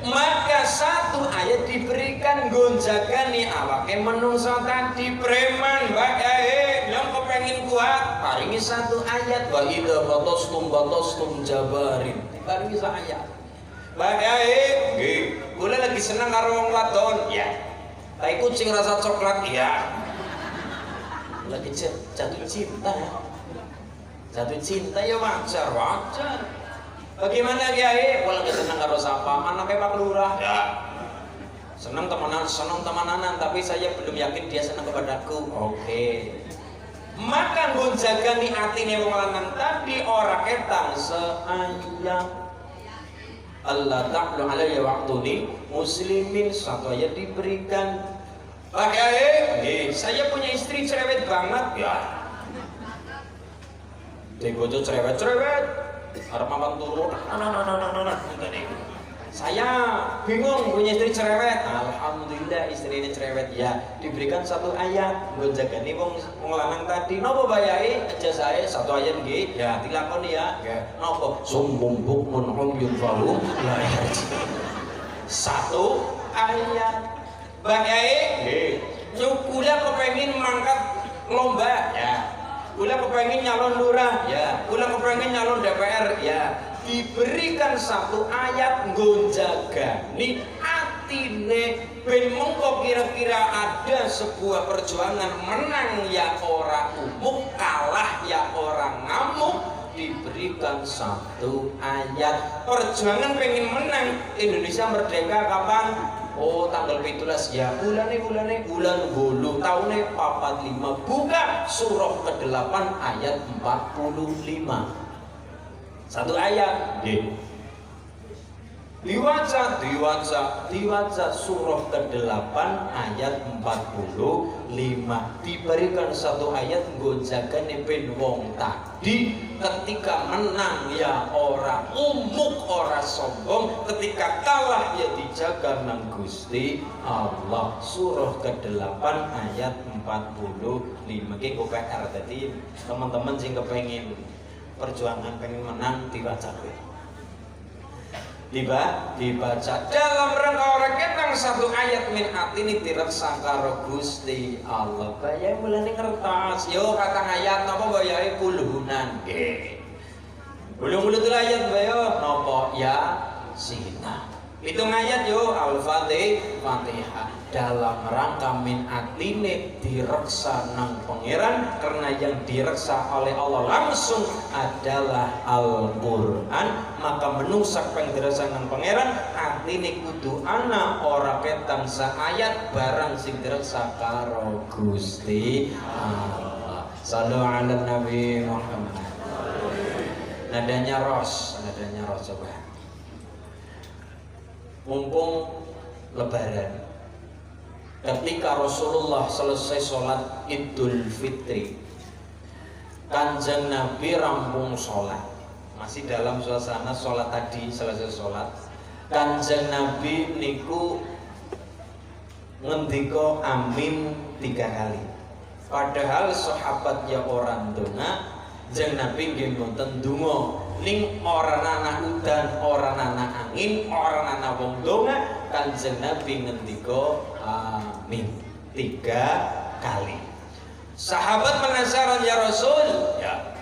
Maka satu ayat diberikan gonjagani awake menungso tadi preman bae yang kepengin kuat paringi satu ayat wa idza batastum jabarin paringi satu ayat bae nggih kula lagi seneng karo wong wadon ya tai kucing rasa coklat ya lagi jatuh cinta ya wajar. Bagaimana Kiai? Kalau lagi senang karo sapa, anaknya Pak Lurah. Ya. Senang temanan, tapi saya belum yakin dia senang kepadaku. Oke. Maka gonjagani atine wong lanang tadi ora ketang seayang. Allah ta'ala alayya waqtuni muslimin satu ayat diberikan. Pak Kiai, saya punya istri cerewet banget ya. Dibojo cerewet arep mapan turu. Saya bingung punya istri cerewet. Alhamdulillah istri ini cerewet ya. Diberikan satu ayat gonjagani wong lanang tadi. Napa bayahe aja saya satu ayat nggih. Ya dilakoni ya. Napa? Sumbung bukmun umyun falu la yarji. Satu ayat. Bayahe nggih. Kula kepengin mangkat lomba ya. Kula kepengin nyalon lurah ya, kula kepengin nyalon DPR ya. Diberikan satu ayat gonjagani atine ben mengko kira-kira ada sebuah perjuangan menang ya ora umum, kalah ya orang ngamuk. Diberikan satu ayat perjuangan pengen menang. Indonesia merdeka kapan? Oh tanggal 17 ya bulan 8 tahunnya 45. Buka surah ke-8 ayat 45. Satu ayat diwaca surah ke-8 ayat 45. Diberikan satu ayat gonjagane ben wong tadi ketika menang ya ora umuk ora sombong, ketika kalah ya dijaga nang Gusti Allah. Surah ke-8 ayat 45. Iki kok PR tadi teman-teman sing kepengin perjuangan pengen menang diwaca kowe. dibaca dalam rangka orang ketang satu ayat min atini direksa karo Gusti Allah. Bayai mulane kertas yo katang ayat napa bayai puluhunan nggih. Puluh-puluh ayat bayo napa ya sina. Hitung ayat yo Al-Fatihah dalam rangka min atine direksa nang pangeran karena yang direksa oleh Allah langsung adalah Al-Quran, maka menungsak peng direksa nang pangeran atine kudu ana ora ketang sa ayat barang sing direksa karo Gusti Allah. Sallu ala Nabi Muhammad. Nadanya ros coba. Mumpung lebaran, ketika Rasulullah selesai sholat Idul Fitri, Kanjeng Nabi rampung sholat, masih dalam suasana sholat tadi, selesai sholat Kanjeng Nabi niku ngendika amin 3 kali. Padahal sahabat ya orang donga, Kanjeng Nabi nggih mboten donga. Ning orang anak udan, orang anak angin, orang anak wong donga, Kanjeng Nabi ngendika amin 3 kali. Sahabat penasaran, ya Rasul, ya,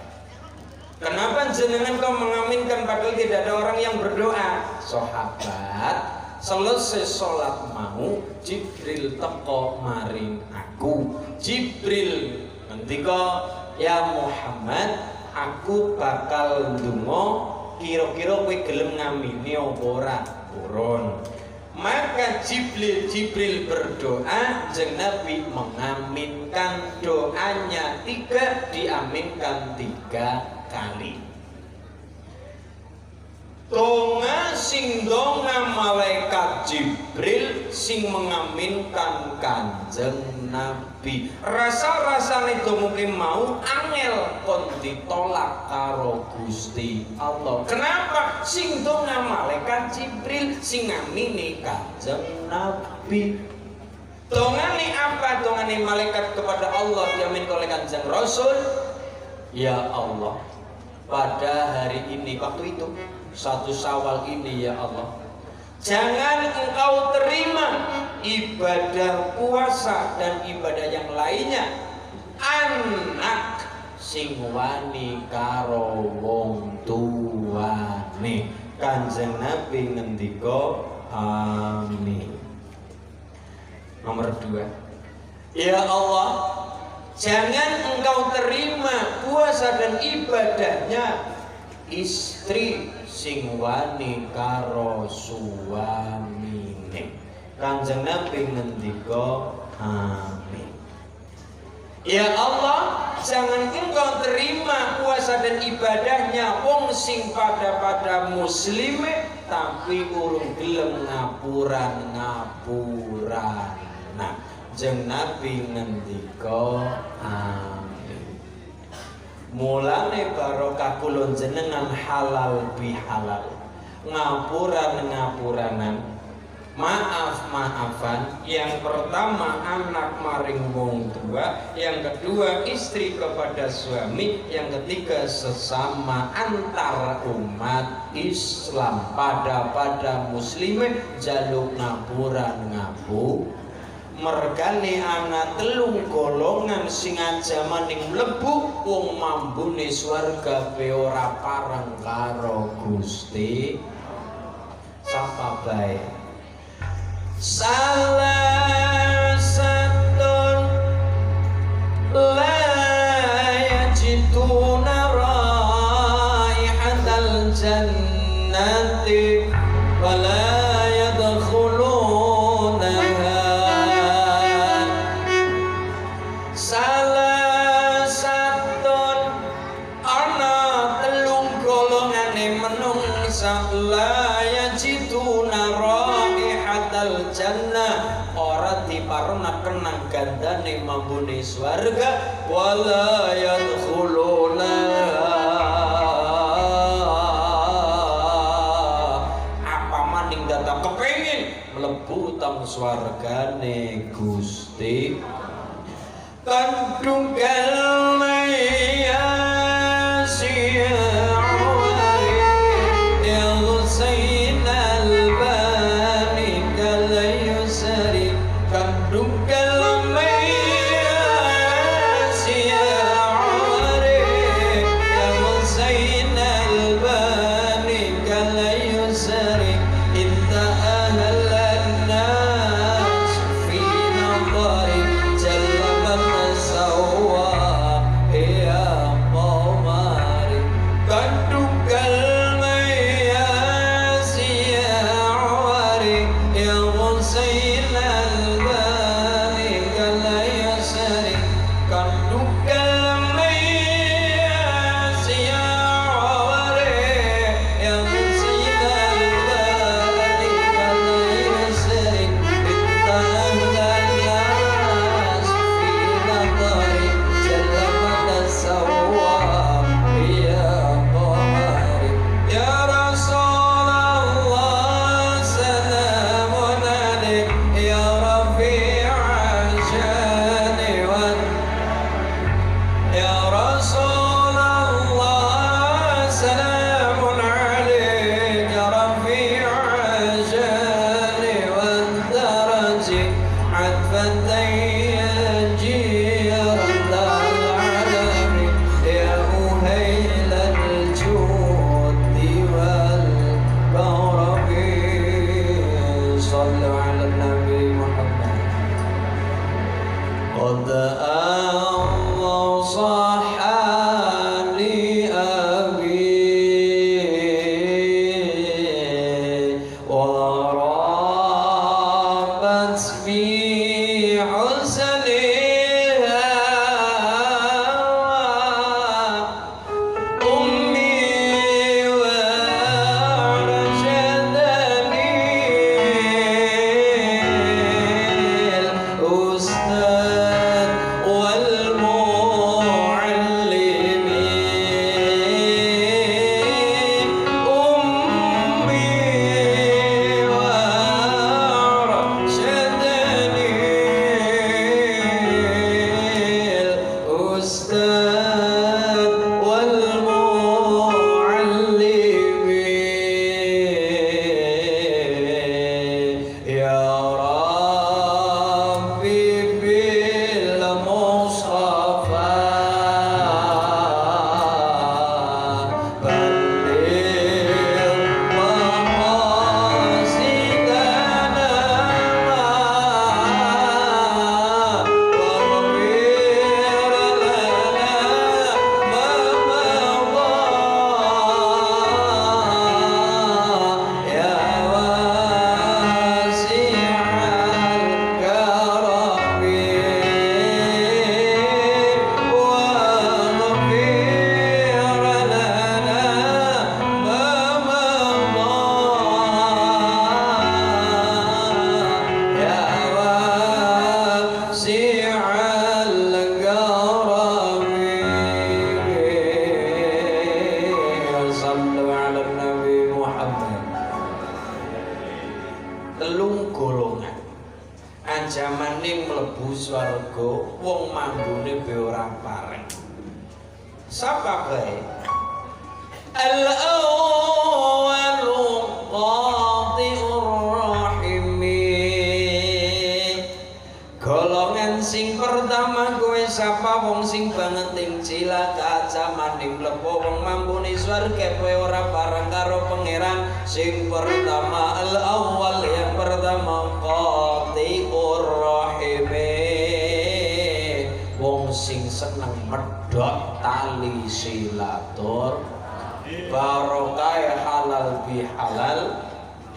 kenapa jenengan kau mengaminkan padahal tidak ada orang yang berdoa? Sahabat selesai sholat mau Jibril teko maring aku. Jibril ngendika, ya Muhammad, aku bakal ndonga kira-kira kowe gelem ngamini apa ora? Purun. Maka Jibril berdoa, Kanjeng Nabi mengaminkan doanya 3, diaminkan 3 kali. Donga sing donga malaikat Jibril, sing mengaminkan Kanjeng Nabi. Rasa-rasane itu mungkin mau angel kon ditolak karo Gusti Allah. Kenapa? Sing donga malaikat Jibril, sing ngamini Kanjeng Nabi. Dongane apa? Dongane malaikat kepada Allah diamin oleh Kanjeng Rasul. Ya Allah, pada hari ini, waktu itu 1 Syawal ini ya Allah, jangan engkau terima ibadah puasa dan ibadah yang lainnya anak sing wani karo wong tuane. Kanjeng Nabi ngendika amin. Nomor 2, ya Allah, jangan engkau terima puasa dan ibadahnya istri sing wani karo suamine. Kanjeng Nabi ngendika amin. Ya Allah, jangan engkau terima puasa dan ibadahnya wong sing pada muslime tapi urung gelem ngapuran. Nah, Kanjeng Nabi ngendika amin. Mulane barokah kula jenengan halal bihalal, ngapuranan, maaf-maafan. Yang pertama anak maring wong tua, yang kedua istri kepada suami, yang ketiga sesama antar umat Islam. Pada muslimin jaluk ngapuran mergane ana 3 golongan sing ajamaning mlebu wong mambune swarga pe ora pareng karo Gusti. Sapa bae? Salah satun la yajiduna raihatal jannati wala diparona kenang gandane mambune swarga wala yadkhuluna apa maning datang kepengin mlebu tang swargane Gusti. Kandunggal mayasya yang Sayyidina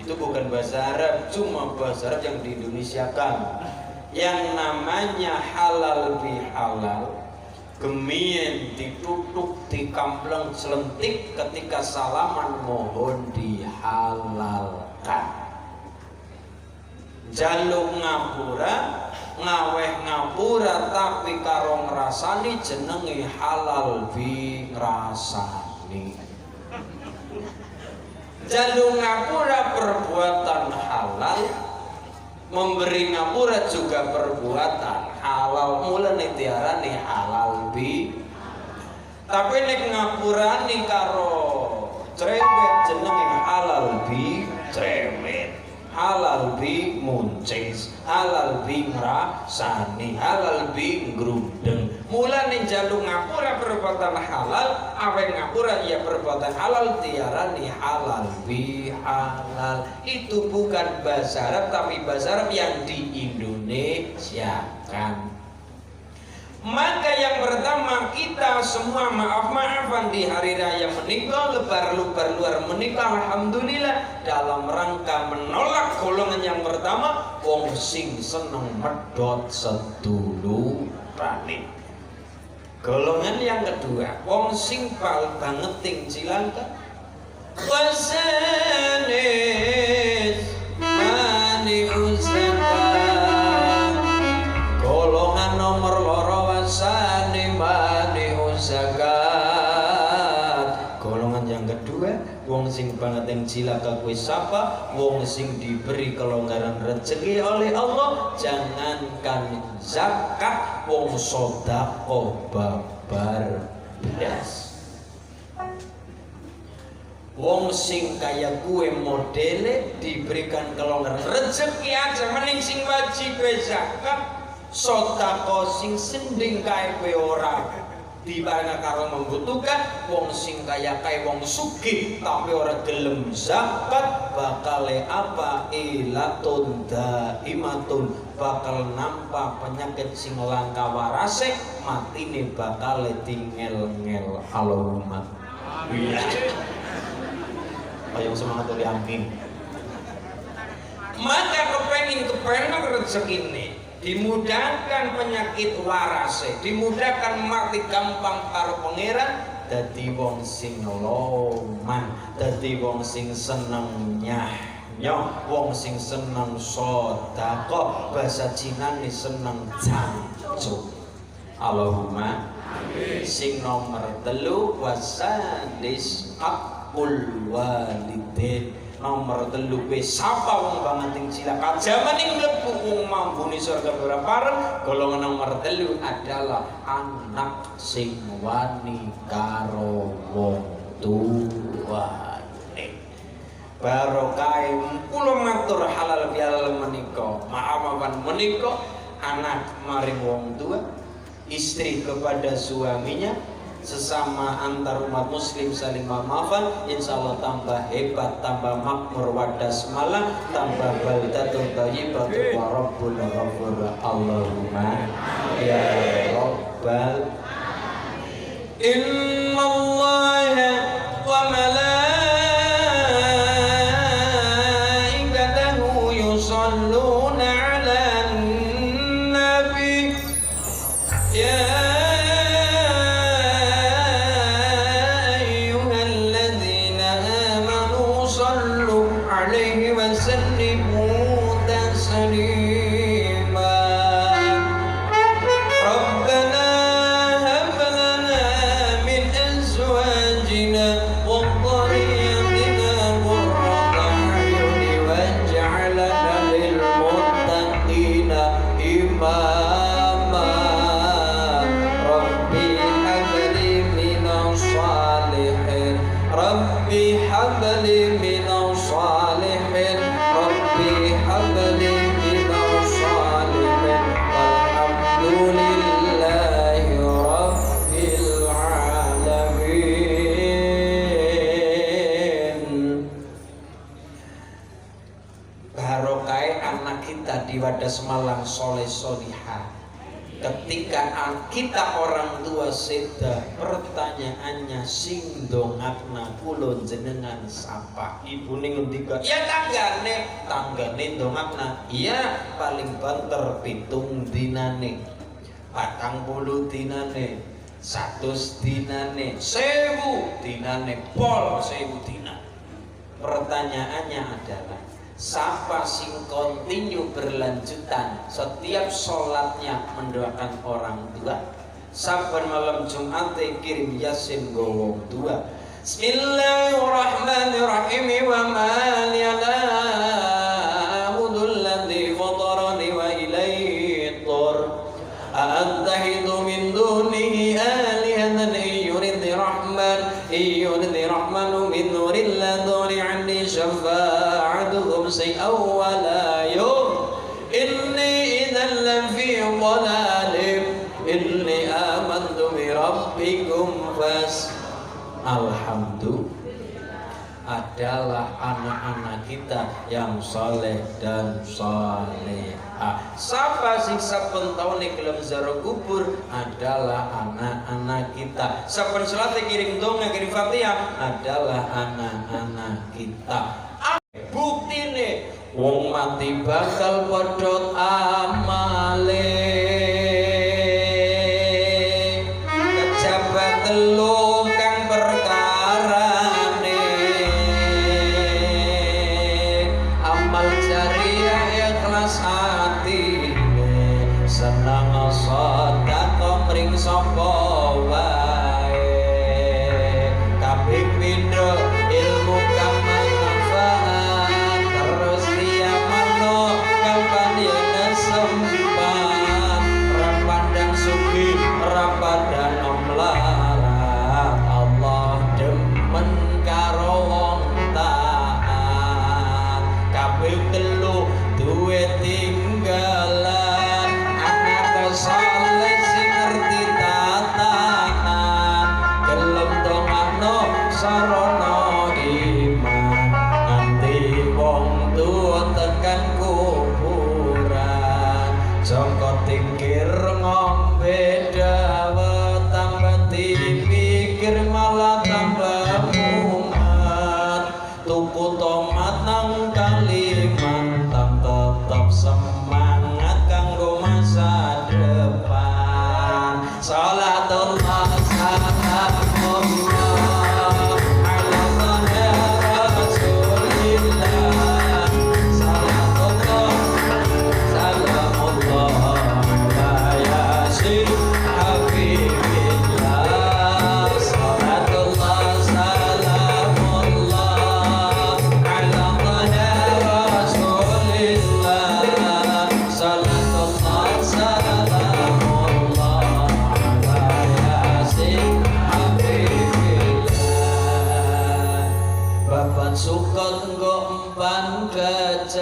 Itu bukan bahasa Arab, cuma bahasa Arab yang diindonesiakan. Yang namanya halal bihalal, gemien ditutuk dikampleng selentik ketika salaman mohon dihalalkan. Jaluk ngapura, ngaweh ngapura tapi karo ngrasani jenenge halal bi ngrasani. Jalur ngapura perbuatan halal, memberi ngapura juga perbuatan halal. Mulane diarani halal bi. Tapi nek ngapurani karo cerewet jenenge halal bi cerewet, halal bi muncis, halal bi ngrasani, halal bi ngrudeng. Mulane jaluk ngapura perbuatan halal, awe ngapura ya perbuatan halal diarani halal bi halal. Itu bukan bahasa Arab tapi bahasa Arab yang diindonesiakan. Maka yang pertama kita semua maaf-maafan di hari raya menikah, lebar-lebar luar menikah, alhamdulillah dalam rangka menolak golongan yang pertama, wong sing seneng medot sedulurane. Golongan yang kedua, wong sing pal banget ting cilangka, wasanis mani usaka. Golongan nomor loro wasani mani usakat. Golongan yang kedua, wong sing banget yang cilaka kuwi sapa? Wong sing diberi kelonggaran rezeki oleh Allah, jangankan zakat, wong sedekah babar blas. Wong sing kaya gue modele diberikan kelonggaran rezeki aja mending sing wajib zakat, sedekah sing sending kae kowe ora. diparinga karo membutuhkan. Wong sing kaya kae wong sugih tapi ora gelem zakat bakale apa? Ilatun daimatun, bakal nampak penyakit sing langka warase, matine bakal tingel-ngel. Allahumma amin. Ayo semangat oleh amin. Maka kepengen rezekine, dimudahkan penyakit warase, dimudahkan mati gampang karo pangeran, dadi wong sing loman, dadi wong sing seneng nyah, wong sing seneng sedekah, bahasa Cinane seneng jancuk. Allahumma amin. Sing nomor 3 wasadis aqul walidin. Nomor 3 sapa wong bangeting cilaka jamaning mlebu wong mambune surga bareng. Golongan nomor 3 adalah anak sing wani karo wong tuane. Barokah kula matur halal bihalal menika, maaf-maafan menika anak maring wong tua, istri kepada suaminya, sesama antar umat muslim saling maafan, insyaallah tambah hebat, tambah makmur wadas malang, tambah baldatun thayyibatun wa rabbul ghafur. Allahumma ya rabbal innallaha wa malaikatahu yusholluna 'alan nabi ya Malang soleh solihah. Ketika kita orang tua seda, pertanyaannya sing dongakna kula jenengan sapa? Ibune ngendika, ya tanggane dongakna. Iya paling banter 7 dinane, 40 dinane, 100 dinane, 1000 dinane, pol 1000 dinan. Pertanyaannya adalah siapa sing kontinu berlanjutan setiap sholatnya mendoakan orang tua, saben malam Jumat kirim yasin go wong tua. Bismillahirrahmanirrahim. Wa ma liyala abudul ladzi fatarani wa ilayhi tur a'tahidu min dunihi alihatan yuridi rahmanu min nuril laduni anni syafa'atuhum say'aw wa la yum inni idzal lafi dhalalim inni amantu bi rabbikum fas. Alhamdulillah adalah anak-anak kita yang soleh dan solehah. Siapa sing saben taune gelem ziarah kubur adalah anak-anak kita. Saben salat kirim donga kirim Fatihah adalah anak-anak kita. Buktine wong mati bakal padha amale. Kejabat telu kang perkarane amal jariah ikhlas atine seneng sedekah mring sapa wae kabeh pindho ilmu kang manfaat terus dia mano kapan yen sempat rapandang sugih rapandang melarat Allah demen karo wong taat kabeh telu duwe tinggalan anak saleh sing ngerti tatanan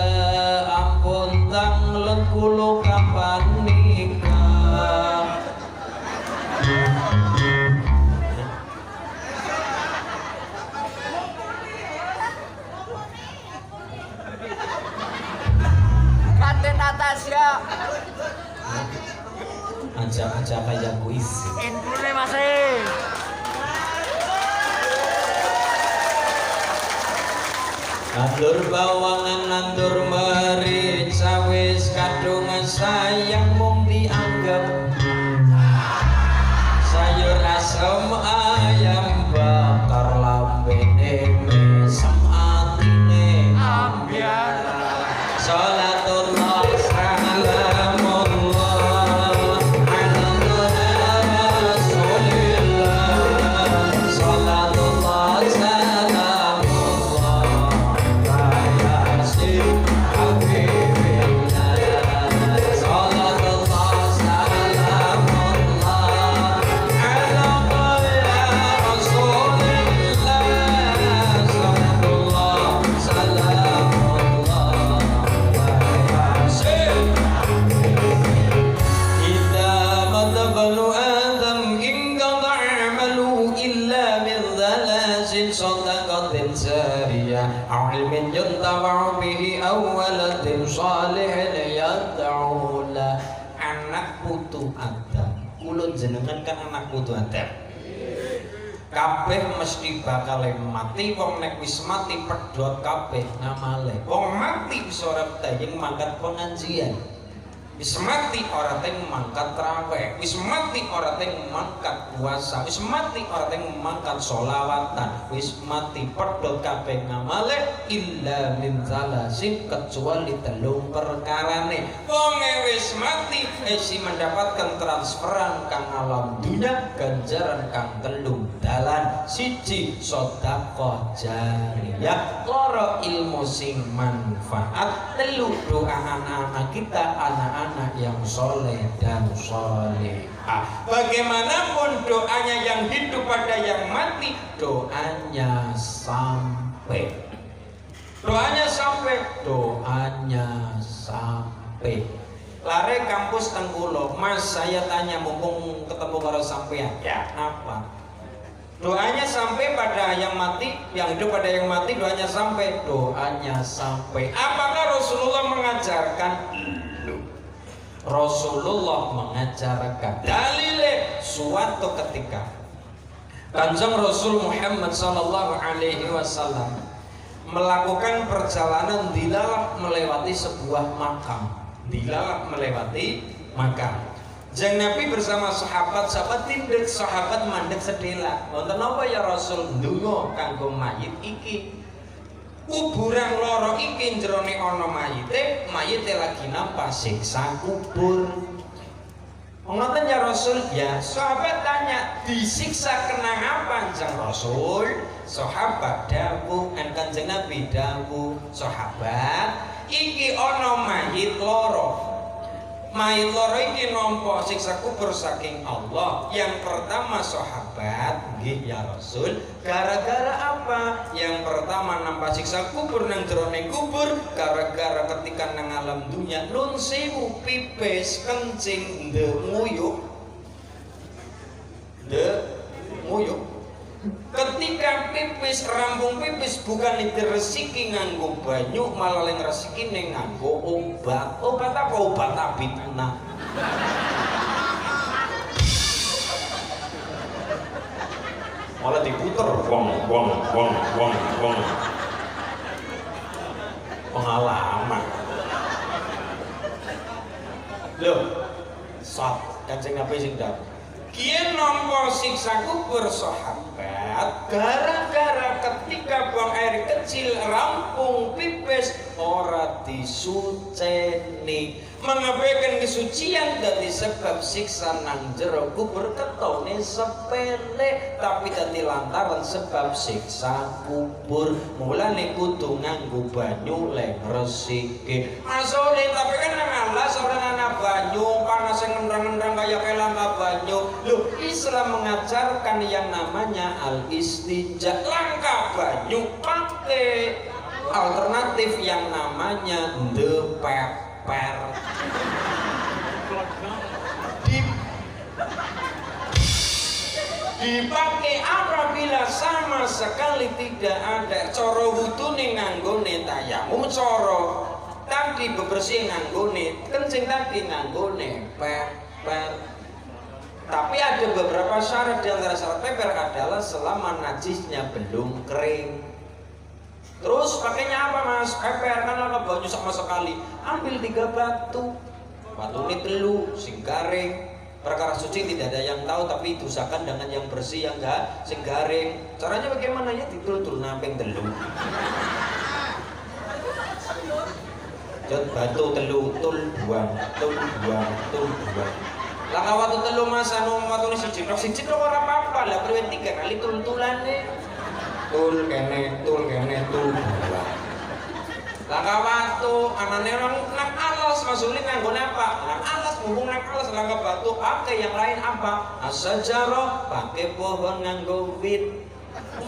seampun tanglet kula kapan nikah. Kate Natasha. Aja kayak kuis. Infune masih. Nandur bawangan nandur merica wis kadung sayang mung dianggap sayur asem ayam bakar lambene mesem atine ambyar salatullah salamullah ala rasulillah salatullah ilmin yuntafa'u bihi awwalatin salihin yad'u la. Anak putu Adam kula jenengan kan anak putu Adam kabeh mesti bakal mati. Wong nek wis mati pedhot kabeh ngamale. Wong mati wis ora tayeng mangkat pengajian, wis mati ora teng mangkat traweh, wis mati ora teng mangkat puasa, wis mati ora teng mangkat sholawatan, wis mati pedhot kabeh ngamale illa min salasin kecuali telung perkarane. Wonge wis mati isi mendapatkan transferan kang alam dunya ganjaran kang telung dalan. Siji sedekah jariyah, loro ilmu sing manfaat, telu doa anak-anak kita, anak-anak yang soleh dan solehah. Bagaimanapun doanya yang hidup pada yang mati, doanya sampai. Doanya sampai, doanya sampai. Lare kampus Tengkulo, Mas saya tanya mumpung ketemu karo sampean, ya apa? Doanya sampai pada yang mati, yang hidup pada yang mati, doanya sampai, doanya sampai. Apakah Rasulullah mengajarkan? Rasulullah mengajarkan. Dalile suatu ketika Kanjeng Rasul Muhammad sallallahu alaihi wasallam melakukan perjalanan dilalap melewati sebuah makam. Dilalap melewati makam. Jeng Nabi bersama sahabat tindak sahabat mandek sedela. Wonten napa ya Rasul? Ndonga kanggo mayit iki. Kuburan loro iki jerone ana mayite lagi nampa siksa kubur. Ngoten ya Rasul? Ya, sahabat tanya, disiksa kena apa Kanjeng Rasul? Sahabat dawuh, Kanjeng Nabi dawuh, sahabat, iki ana mayit loro. Mayit loro iki nampa siksa kubur saking Allah. Yang pertama sahabat, nggih ya Rasul, gara-gara apa? Yang pertama nampa siksa kubur nang jerone kubur gara-gara ketika nang alam dunya nun sewu pipis kencing nguyuk. Ketika pipis rampung pipis bukan diresiki nganggo banyu, malah yang resiki ning nganggo obat. Obat apa? Obat abitna. Malah diputer wong. Pengalaman. Loh, sat Kanjeng Nabi sing dawuh. Kian nampa siksa kubur sahabat gara-gara ketika buang air kecil rampung pipis ora disuceni, mengabaikan kesucian dari sebab siksa nang jero kubur ketone sepele tapi dadi lantaran sebab siksa kubur. Mulane kudu nganggo banyu lek resiki. Masole tapi kan nang alas ora ana banyu, panas sing ngendang-ngendang kaya kelamba banyu. Loh, Islam mengajarkan yang namanya al-istinja. Langkah banyu pakai alternatif yang namanya depeper. Dipakai apabila sama sekali tidak ada coro wudune nganggone tayamum, coro tadi bebersih nganggone kencing, tadi nganggone peper. Tapi ada beberapa syarat, di antara syarat peper adalah selama najisnya belum kering. Terus pakainya apa mas? Peper kan laka banyu sama sekali. Ambil 3 batu, batu ini telu sing garing. Perkara suci tidak ada yang tahu, tapi diusahakan dengan yang bersih, yang enggak sing garing. Caranya bagaimana ya? Ditul-tul namping telu. Jod batu telu, tul buang, tul buang, tul buang. Lah kawatu telu mas anu watune siji tok ora apa-apa. Lah priwe 3 kali tul-tulane. Tul kene, tul buang. Lah kawatu anane orang nang alas masulin nganggo apa? Nang alas mumpung nang alas langka batu, pakai yang lain apa? Asajarah, pakai pohon nganggo wit.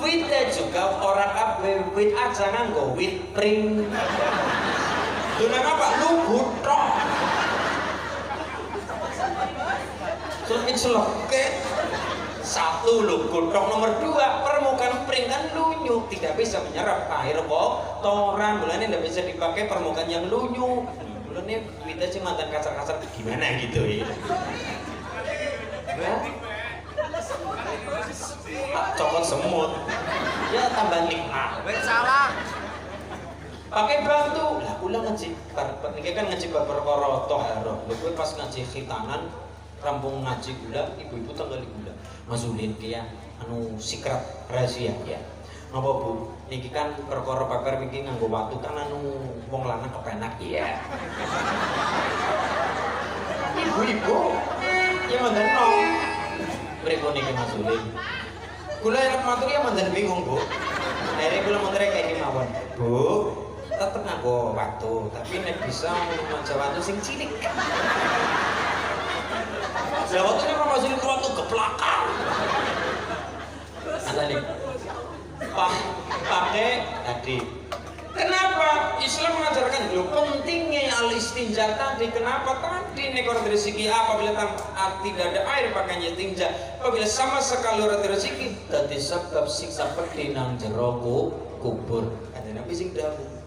Witnya juga orang kabeh wit aja nganggo wit pring. Dunan apa? Lu butok. Sulit seloke. 1 lu godok, nomor 2 permukaan pring kan lunyu, tidak bisa menyerap air kotoran. Bulannya tidak bisa dipakai permukaan yang lunyu. Bulannya kita sih mantan kasar-kasar gimana gitu ya. Cokot semut ya tambah nikmat. Salah. Pakai batu lah kula ngaji ini kan ngaji perkara toharo. Lha kowe pas ngaji khitanan rampung ngaji gula, ibu-ibu tanggali gula. Mas Ulin dia anu sikrat rahasia ya. Napa Bu? Niki kan perkara bakar niki nganggo watu kan anu wong lanang kepenak ya. Ibu-ibu ya mandan no. Mriko niki Mas Ulin. Kula arep matur ya mandan bingung, Bu. Dari kula montore kayak mawon. Bu, tetep nganggo watu, tapi nek bisa maca watu sing cilik. Lah waktu ini Mas Ulin waktu geplakan. Tadi pakai tadi. Kenapa Islam mengajarkan dulu pentingnya al-istinja tadi? Kenapa tadi nek ora rezeki apabila tidak ada air pakainya istinja? Apabila sama sekali ora rezeki dadi sebab siksa pedhi nang jero kubur. Ada Nabi sing dawuh.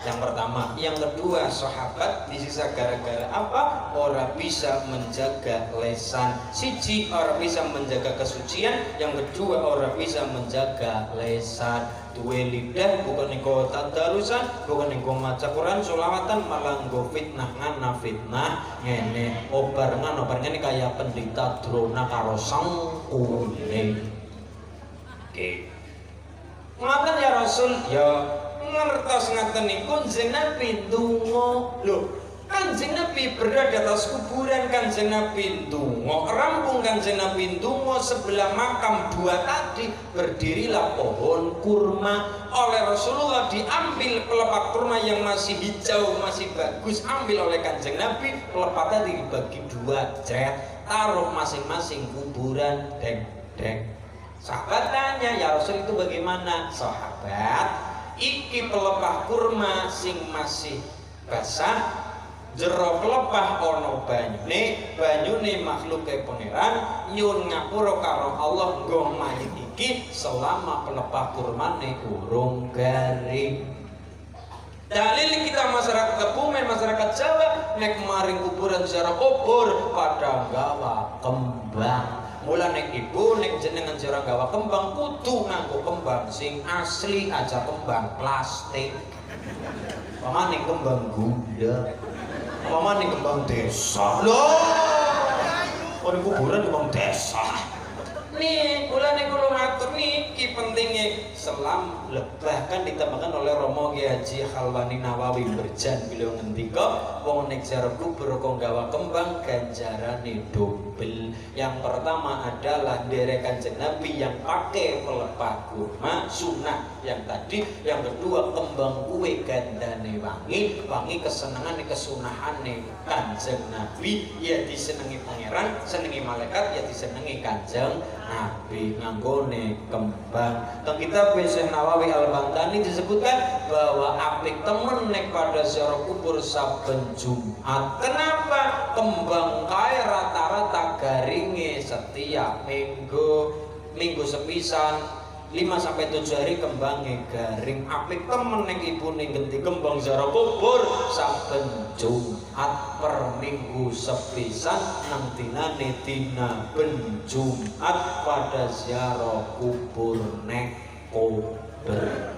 Yang pertama, yang kedua sahabat disiksa gara-gara apa? Orang bisa menjaga lesan. Siji, orang bisa menjaga kesucian. Yang kedua, orang bisa menjaga lesan. Duwe lidah bukan nggo tadarusan, bukan nggo maca Quran, sholawatan, malah nggo fitnah ngana fitnah ngene. Obar ngene kaya pendeta drona karo sangkune. Oke. Ngaten ya Rasul, ya ngertos ngaten niku Kanjeng Nabi ndonga. Lho, Kanjeng Nabi berada di atas kuburan, Kanjeng Nabi ndonga. Rampung Kanjeng Nabi ndonga, sebelah makam 2 tadi berdirilah pohon kurma. Oleh Rasulullah diambil pelepah kurma yang masih hijau, masih bagus, ambil oleh Kanjeng Nabi. Pelepah tadi dibagi 2, jret, taruh masing-masing kuburan, deng. Sahabat tanya, ya Rasul itu bagaimana? Sahabat, iki pelepah kurma sing masih basah, jero pelepah ono banyune makhluke pangeran nyuwun ngapura karo Allah nggo mayit iki selama pelepah kurmane urung garing. Dalil kita masyarakat Kebumen, masyarakat Jawa nek maring kuburan secara kubur pada gawa kembang. Mula nek ibu nek jenengan jera gawa kembang kudu nganggo kembang sing asli, aja kembang plastik. Pamane kembang gula. Pamane kembang desa. Loh. Ora kuburan kembang desa. Nih, kula nek kula matur niki pentingnya selam bahkan ditambahkan oleh Romo Kiai Haji Khalwani Nawawi Berjan beliau ngendika wong nek jara kubur kok gawa kembang ganjarane dobel. Yang pertama adalah derek Kanjeng Nabi yang pakai pelepah kurma sunah. yang tadi. Yang kedua, kembang kue gandane wangi, wangi kesenengane kesunahane Kanjeng Nabi, ya disenengi pangeran, senengi malaikat, ya disenengi Kanjeng Nabi nganggone kembang. Teng kitab Syekh Nawawi Al-Bantani disebutkan bahwa apik temen nek pada ziarah kubur saben Jumat. Kenapa? Kembang kae rata-rata garinge setiap minggu sepisan 5-7 hari kembangnya garing. Apik temen nek ibune genti kembang ziarah kubur saben Jumat per minggu sepisan nang dinane dina ben Jumat pada ziarah kubur nek kober.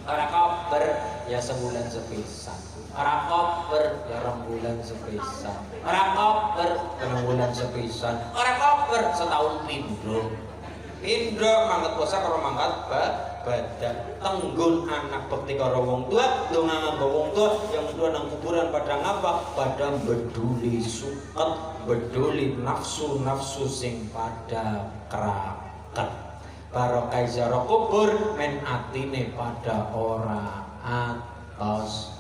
Ora kober ya sebulan sepisan. Ora kober ya 2 bulan sepisan. Ora kober 2 bulan sepisan. Ora kober setahun pindho. Pindho mangkat puasa karo mangkat badan. Tenggun anak bekti karo wong tua, donga nganggo wong tua, yang kedua nang kuburan pada ngapa? Pada beduli suket, beduli nafsu sing pada kraket. Barokah ziarah kubur men atine pada ora atos.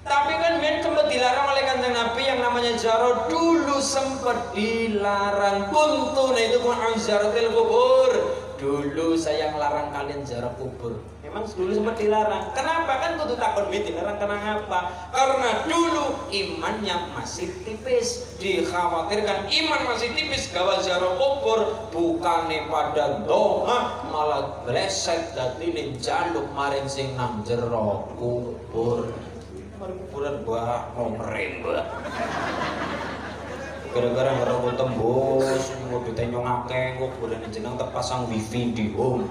Tapi kan men sempat dilarang oleh Kanjeng Nabi yang namanya ziarah, dulu sempat dilarang. Kuntuna itu pun ziaratil kubur. Dulu saya melarang kalian ziarah kubur. Memang dulu sempat dilarang. Kenapa? Kan kudu takon dilarang kenapa? Karena dulu imannya masih tipis. Dikhawatirkan iman masih tipis gawa ziarah kubur, bukane pada donga malah bleset datine njaluk maring sing nang jero kubur. Mari kuburan bah ngomren bah. Gara-gara ngerokok tembus, mau ditenyong akeh, kok bulan jeneng terpasang wifi di home.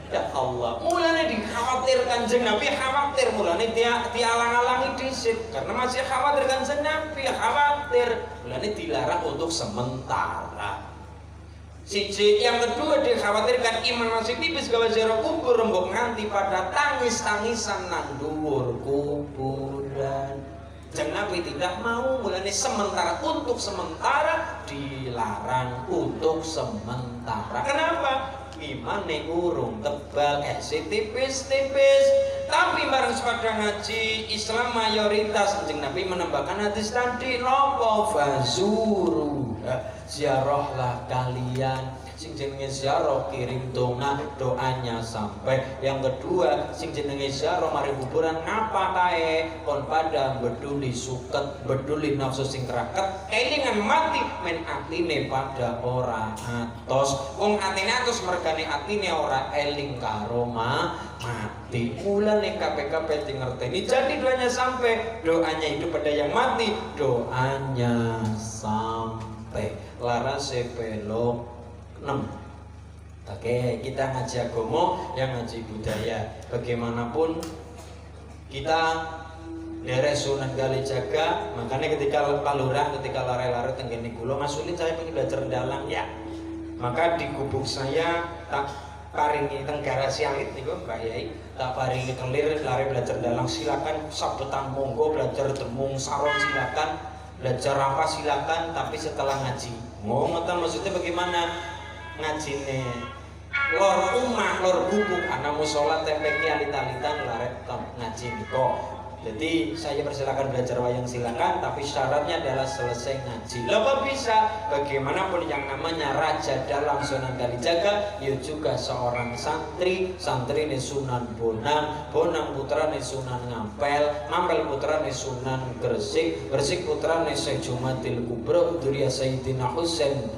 Ya Allah, mulanya dikhawatirkan Kanjeng Nabi, khawatir mulanya dialang-alangi disit karena masih khawatir Kanjeng Nabi, khawatir mulanya dilarang untuk sementara. Siji, yang kedua dikhawatirkan iman masih tipis gawe ziarah kubur mbok nganti pada tangis-tangisan nang dhuwur kuburan. Kanjeng Nabi tidak mau, mulanya sementara, untuk sementara dilarang untuk sementara. Kenapa? Imane urung tebal, tipis-tipis. Tapi bareng sepada ngaji Islam mayoritas, Kanjeng Nabi menambahkan hadis tadi, nopo fazuru, ziarahlah kalian. Sing jenenge ziarah kirim doanya sampai. Yang kedua, sing jenenge ziarah mari kuburan ngapa kae kon pada beduli suket, beduli nafsu sing kraket, kelingan mati men atine pada ora atos. Wong atine atos mergane atine ora eling karo mati. Mulane KPK ngerteni. Jadi doanya sampai, doanya hidup pada yang mati, doanya sampai. Laras sepelok 6. Oke, kita ngaji agama, yang ngaji budaya. Bagaimanapun kita daerah Sunan Kalijaga, makanya ketika Pak Lurah, ketika lare-lare tenggene kula, Mas Ulin saya pengen belajar dalang ya. Maka di gubuk saya tak paringi tenggara siangit niku Mbak Yai, tak paringi kelir lare belajar dalang, silakan sabetan monggo, belajar demung saron silakan, belajar apa silakan, tapi setelah ngaji. Ngoten maksudnya bagaimana? Ngajine lor umah, lor gubuk, anak musola tempeki alit-alitan laret ngaji niko. Jadi saya persilakan belajar wayang silakan, tapi syaratnya adalah selesai ngaji. Lepas bisa, bagaimanapun yang namanya Raja Dalang Sunan Kalijaga, ya juga seorang santri, santri ini Sunan Bonang, Bonang putra ini Sunan Ngampel, Ngampel putra ini Sunan Gresik, Gresik putra ini Syekh Jumadil Kubro, Durya Sayyidina Husain,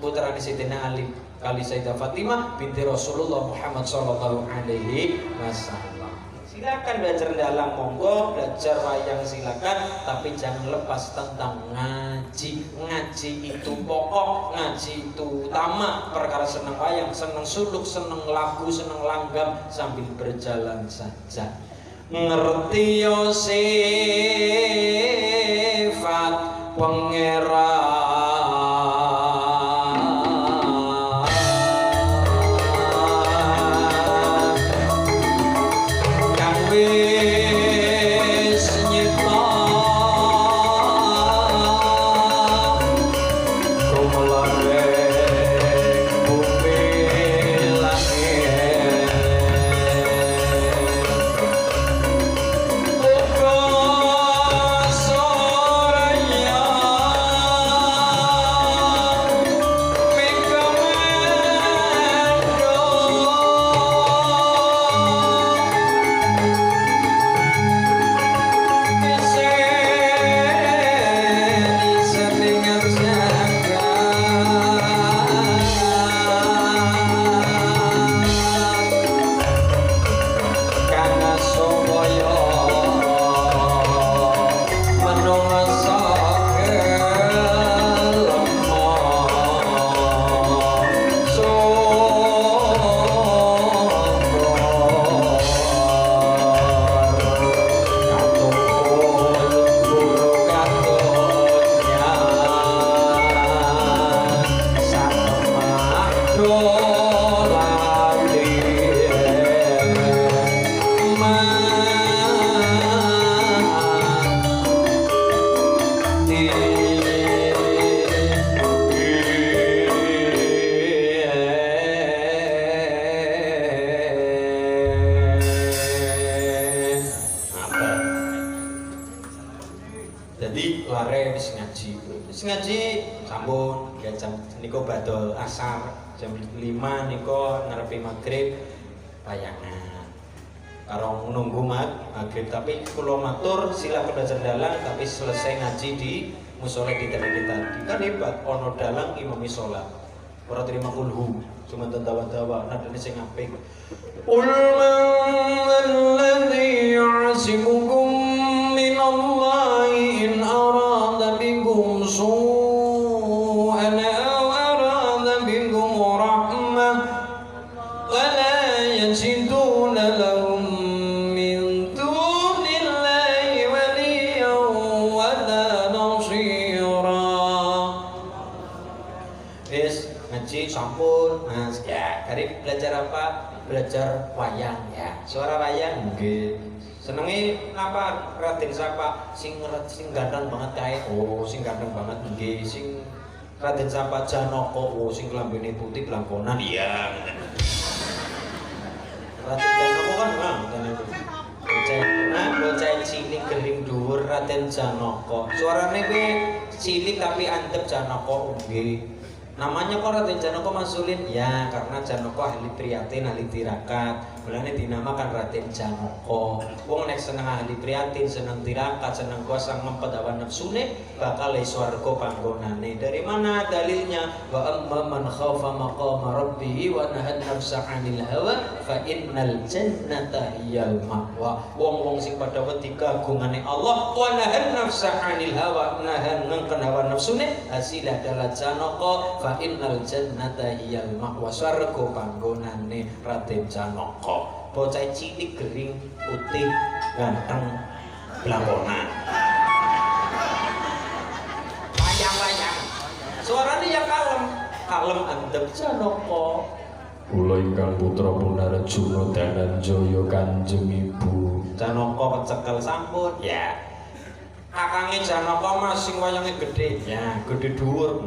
putra Sayyidina Ali kali Sayyidah Fatimah binti Rasulullah Muhammad sallallahu alaihi wasallam. Silakan belajar dalang monggo, belajar wayang silakan, tapi jangan lepas tentang ngaji. Ngaji itu pokok, ngaji itu utama. Perkara seneng wayang, seneng suluk, seneng lagu, seneng langgam sambil berjalan saja. Ngerti yo sifat pangeran sore wis ngaji sampun ya jam niku badhe asar jam 5 niku ngarepe magrib wayangan karo nunggu magrib tapi kula matur silakan belajar dalang tapi selesai ngaji di musala di tadi kan hebat ono dalang imami sholat ora terima kulhu cuma dawa-dawa nadane sing apik qul man alladhi ya'simukum minallahi in arada bikum su'an aw arada bikum rahmah wa la yajiduna lahum min dunillahi waliyyan wa la nasira. Wis ngaji sampun Mas ya hari belajar apa? Belajar wayang ya. Suara wayang nggih. Senenge napa Raden Sapa sing ganteng banget kae. Oh, sing ganteng banget nggih. Sing Raden Sapa Janaka, oh sing klambine putih blangkonan iya. Raden Janaka kan ngoten niku. Bocah cilik gering dhuwur Raden Janaka. Suarane kuwi cilik tapi antep Janaka nggih. Namanya kok Raden Janaka Masulin? Ya karena Janaka ahli priatin, ahli tirakat. Mulane dinamakan Raden Janaka. Wong nek seneng ahli priatin, seneng tirakat, seneng kuasa ngempet hawa nafsune, bakal swarga panggonane. Dari mana dalilnya? Wa amma man khafa maqama rabbih wa nahan nafsa 'anil hawa fa innal jannata hiyal ma'wa. Wong-wong sing padha wedi kagungane Allah, wa nahan nafsa 'anil hawa, nahan ngengken hawa nafsune, hasil adalah Janaka. Fa innal jannata hiyal ma'wa, swarga panggonane Raden Janaka. Bocah cilik gering putih ganteng blangkonan. Wayang-wayang. Suarane ya kalem antep Janaka. Kula ingkang putra Punarjuna Dananjaya Kanjeng Ibu. Janaka kecekel sampun ya. Kakange Janaka Mas sing wayange gedhe. Ya, gedhe dhuwur.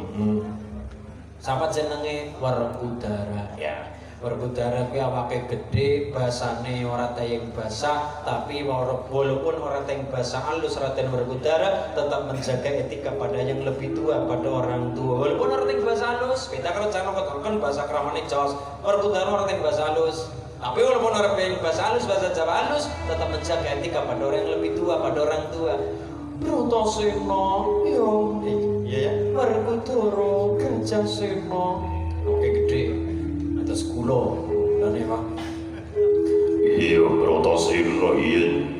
Sapa jenenge Werkudara ya. Werkudara kuwi awake gedhe, basane ora tayeng basah, tapi walaupun ora tayeng basah halus Raden Werkudara tetap menjaga etika pada yang lebih tua, pada orang tua. Walaupun ora tayeng basah halus, beda karo Janaka kan bahasa kramane Jawa. Werkudara ora tayeng basah halus. Tapi walaupun ora tayeng basah halus, bahasa Jawa halus, tetap menjaga etika pada orang yang lebih tua, pada orang tua. Bratasena yo iya ya Werkudara Gajah Sena oke gede atas kula lane Pak Iya Bratasena iya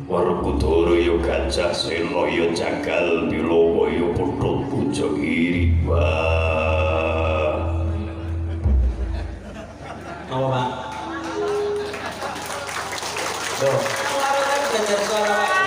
Werkudara ya Gajah Sena ya Jagal Bilawa ya Putut Pujagiri wah apa Pak? Loh, kemarin belajar suara Pak.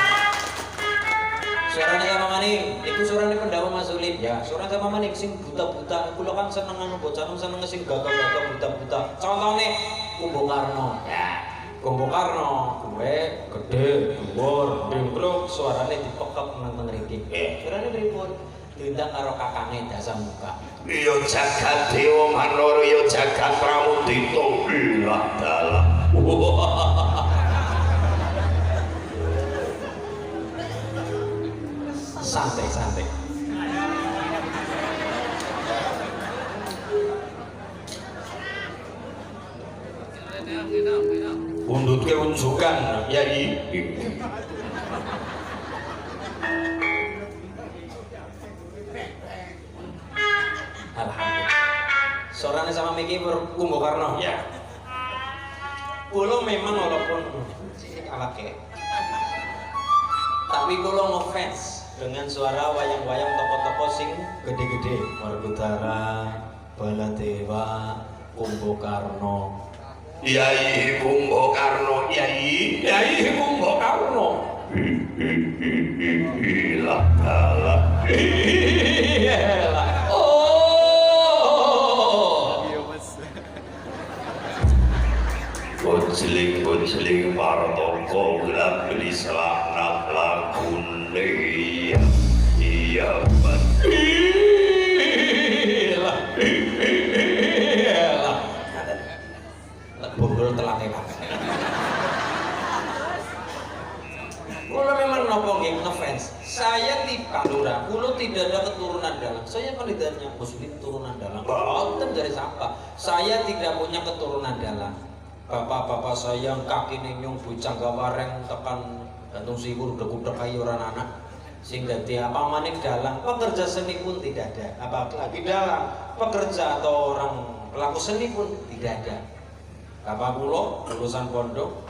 Suaranya sama maning, itu suaranya pendawa Mas Ulip ya. Suara sama maning sing buta-buta. Kulo kan seneng anu bocah seneng sing gagah-gagah buta-buta. Contohnya Kumbo Karno. Ya, Kumbo Karno gue gede, dhuwur, ndengkluk, suaranya dipekep nang mriki. Suaranya pripun? Diundang karo kakange Dasa Muka. Iya jagat Dewa Manara ya jagat Pramudita ilah dalah. Santai-santai. Undut ke unjukan, Yai. Alhamdulillah. Suaranya sama Miki Kumbo Karno. Ya. Kulo memang walaupun awake, tapi kulo ngefans dengan suara wayang-wayang tokoh-tokoh sing gede-gede. Werkudara, Baladewa, Kumbo Karno. Yai Kumbo Karno, Yai Kumbo Karno. Ilah dalah. Oh. Kucling partoko gelap beli selakna lakune iya ban. Bondol telake kabeh. Kula memang menapa nggih ngefans? Saya tiba lurah, kula tidak ada keturunan dalang. Saya kan ditanya muslim turunan dalang. Boten dari siapa? Saya tidak punya keturunan dalang. Bapak-bapak saya kaki nyung bujang gawareng tekan gantung sikur udah kayu orang anak. Sing dadi apa manik dalang, pekerja seni pun tidak ada. Apalagi dalang, pekerja atau orang pelaku seni pun tidak ada. Bapak kula lulusan pondok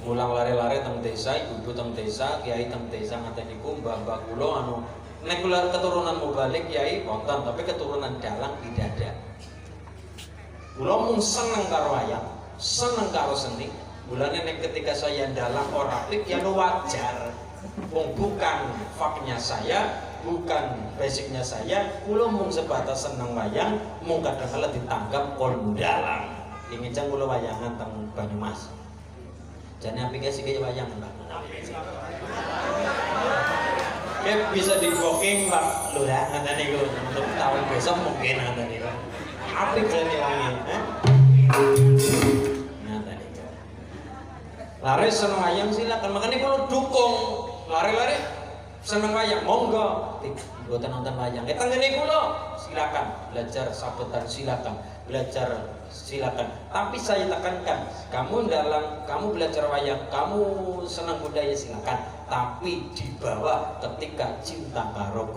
mulang lari-lari teng desa, ibu teng desa, kiai teng desa ngaten niku mbah-mbah kula anu nek kula keturunan mubalik kiai wonten tapi keturunan dalang tidak ada. Kula mung seneng karo wayang, seneng karo seni. Mulane nek ketika saya dalang ora apik ya wajar. Wong bukan faknya saya, bukan basicnya saya, kula mung sebatas seneng wayang, mung kadang-kala ditanggap kon dalang. Ingin jang kula wayangan teng Banyumas. Jane aplikasi kaya wayang, Mbak. Ya bisa di booking Pak Lurah ngene niku untuk tahun besok mungkin ngene niku. Apik jane wangi, ngene niku. Lare seneng wayang silakan, makanya kalau dukung lari-lari seneng wayang monggo. Mboten nonton wayang. Tengene kula silakan belajar sabetan, silakan belajar silakan. Tapi saya tekankan, kamu belajar wayang, kamu senang budaya silakan. Tapi dibawa ketika cinta karo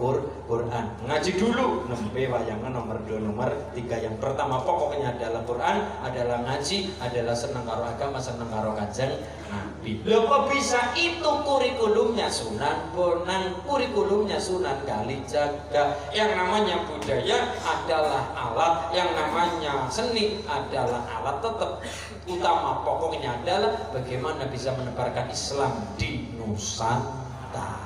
Quran. Ngaji dulu, nembe wayangan nomor 2 nomor 3. Yang pertama pokoknya adalah Quran, adalah ngaji, adalah senang karo agama, senang karo Kanjeng Nabi. Loh kok bisa itu kurikulumnya Sunan Bonang, kurikulumnya Sunan Kalijaga. Yang namanya budaya adalah alat, yang namanya seni adalah alat, tetap utama pokoknya adalah bagaimana bisa menebarkan Islam di Nusantara.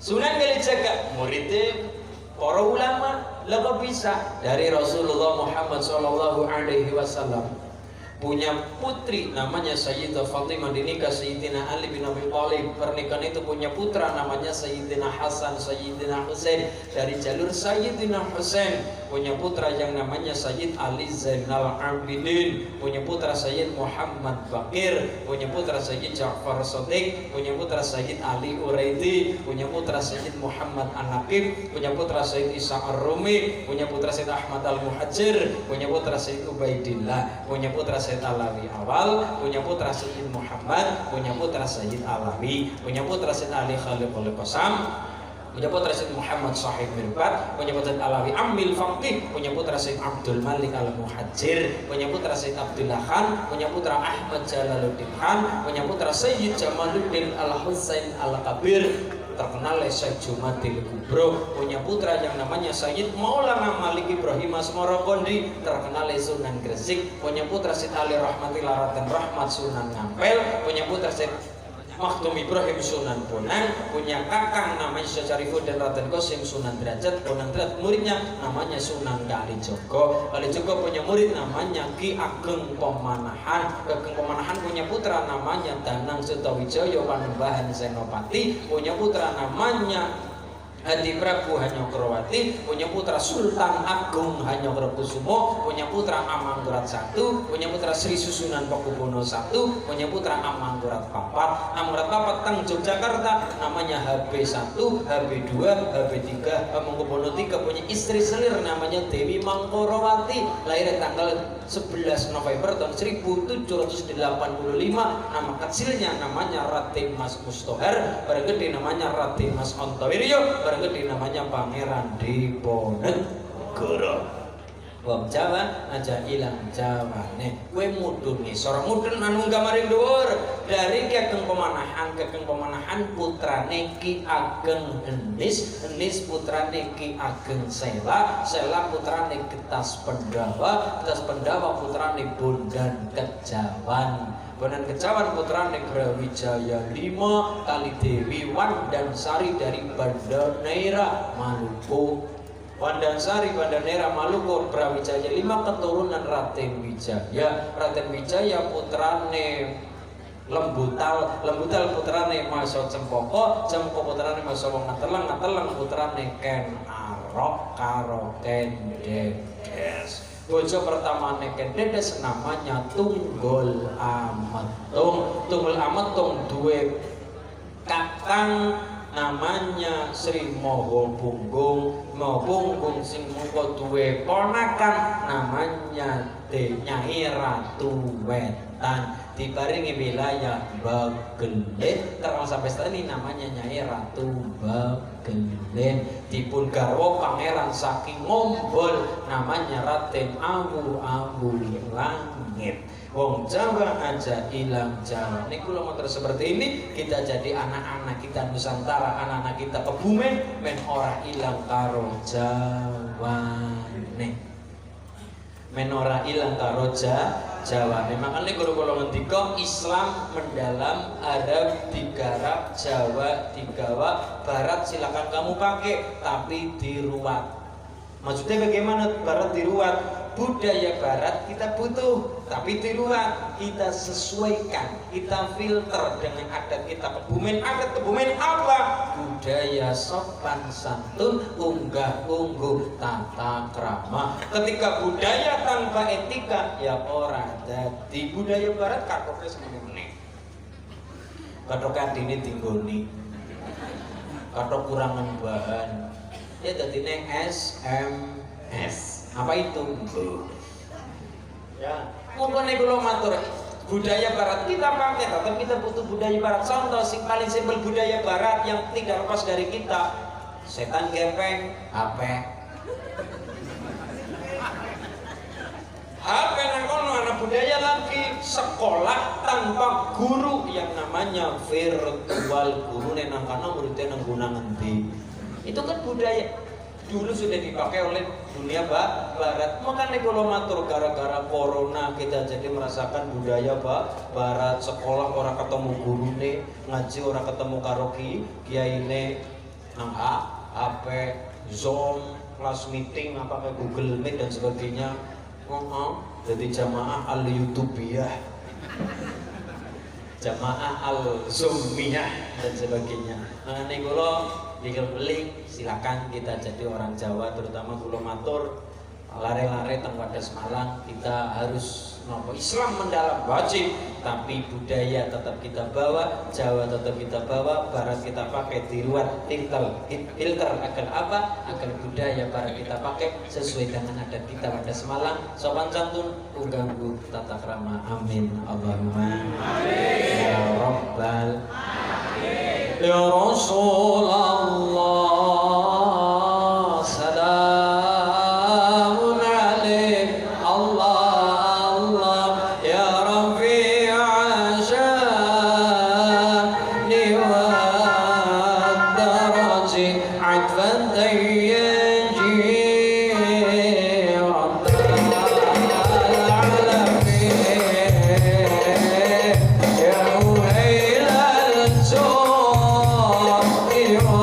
Sunan Kalijaga muridnya para ulama, lah bisa dari Rasulullah Muhammad SAW punya putri namanya Sayyidah Fatimah, dinikah Sayyidina Ali bin Abi Thalib. Pernikahan itu punya putra namanya Sayyidina Hasan, Sayyidina Husain. Dari jalur Sayyidina Husain punya putra yang namanya Sayyid Ali Zainal Abidin, punya putra Sayyid Muhammad Bakir, punya putra Sayyid Ja'far Shadiq, punya putra Sayyid Ali Uraidi, punya putra Sayyid Muhammad An-Naqib, punya putra Sayyid Isa Ar-Rumi, punya putra Sayyid Ahmad Al-Muhajir, punya putra Sayyid Ubaidillah, punya putra Sayyid Alawi Awal, punya putra Sayyid Muhammad, punya putra Sayyid Alawi, punya putra Sayyid Ali Khaliqul Qasam, punya putra Sayyid Muhammad Sahib Mirbat, punya putra Alawi Amil Faqih, punya putra Sayyid Abdul Malik Al-Muhajir, punya putra Sayyid Abdullah Khan, punya putra Ahmad Jalaluddin Khan, punya putra Sayyid Jamaluddin Al-Husain Al-Kabir, terkenal Syekh Jumadil Kubro, punya putra yang namanya Sayyid Maulana Malik Ibrahim Asmorokondi, terkenal Sunan Gresik, punya putra Sayyid Ali Rahmatillah Raden Rahmat Sunan Ngampel, punya putra Sayyid Maktum Ibrahim Sunan Bonang, punya kakang namanya Syekh Syarifuddin Raden Qasim Sunan Derajat. Bonang Derajat muridnya namanya Sunan Kalijogo. Kalijogo punya murid namanya Ki Ageng Pemanahan. Ageng Pemanahan punya putra namanya Danang Sutawijaya Panembahan Senopati, punya putra namanya Hadi Prabu Hanyokrawati, punya putra Sultan Agung Hanyokrokusumo, punya putra Amangkurat I, punya putra Sri Susunan Pakubono I, punya putra Amangkurat Papat. Amangkurat Papat teng Yogyakarta namanya HB1, HB2, HB3, Hamengkubuwono III, punya istri selir namanya Dewi Mangkorawati, lahir tanggal 11 November tahun 1785. Nama kecilnya namanya Raden Mas Mustohar, bareng gede namanya Raden Mas Ontowiryo, bareng gede namanya Pangeran Diponegoro. Wong Jawa aja ilang Jawane, kue mudun ngisor, mudun anu gamaring dhuwur. Dari Ki Ageng Pemanahan putrane Ki Ageng Henis, Henis putrane Ki Ageng Sela, Sela putrane Getas Pendawa, Getas Pendawa putrane Bondan Kejawan, Bondan Kejawan putrane Brawijaya V, Kali Dewi Wandansari dari Bandaneira Maluku. Wandansari Bandaneira Maluku Brawijaya 5 keturunan Raden Wijaya. Raden Wijaya putrane Lembutal, Lembutal putrane Maso Cempoko, Cempoko putrane Maso Ngateleng, Ngateleng putrane Ken Arok karo Ken Dedes. Bojo pertamane Ken Dedes namanya Tunggul Ametung. Tunggul Ametung duwe batang namanya Sri Moho Punggung sing muka duwe ponakan namanya Nyai Ratu Wetan, dibaringi wilayah Bagelen terus sampai saat ini namanya Nyai Ratu Bagelen, dipun garwa pangeran saking Ngombol namanya Raden Awu Langit. Wong Jawa aja ilang Jawa. Ini kalau motor seperti ini kita jadi anak-anak kita Nusantara, anak-anak kita Kebumen, men ora ilang karo Jawa nih. Men ora ilang karo Jawa. Makanya kalau ngendika Islam mendalam, Arab digarap, Jawa digawa, Barat silakan kamu pakai, tapi diruat. Maksudnya bagaimana Barat diruat? Budaya Barat kita butuh, tapi diruat, kita sesuaikan, kita filter dengan adat kita Kebumen. Adat Kebumen apa? Budaya sopan santun, unggah ungguh, tata krama. Ketika budaya tanpa etika, ya ora dadi. Budaya Barat katoknya semeneh. Katok kandine tinggoni, katok kurangan bahan. Ya dadine SMS. Apa itu? Ya, mungkin kalau matur budaya Barat kita pakai, tetap kita butuh budaya Barat. Contoh sing paling simpel budaya Barat yang tidak lepas dari kita, setan gepeng, HP nang kono. Anak budaya lagi sekolah tanpa guru yang namanya virtual. Guru nang kono muridnya nang guna ngendi. Itu kan budaya dulu sudah dipakai oleh dunia Barat. Makanya kalau matur gara-gara corona kita jadi merasakan budaya Barat. Sekolah orang ketemu guru nih, ngaji orang ketemu karo kiai nih, nang HP, Zoom, kelas meeting, apa kayak Google Meet dan sebagainya. Jadi jamaah al YouTubiyah, jamaah al Zoomiyah dan sebagainya. Makanya kalau dikelik silakan kita jadi orang Jawa, terutama kulo matur lare-lare teng Wadas Malang kita harus nopo Islam mendalam wajib, tapi budaya tetap kita bawa, Jawa tetap kita bawa, Barat kita pakai di luar filter agar apa? Agar budaya Barat kita pakai sesuai dengan adat kita Wadas Malang, sopan santun, unggah-ungguh, tata krama. Amin Allahumma amin ya rabbal amin. Ya Rasulullah Yeah.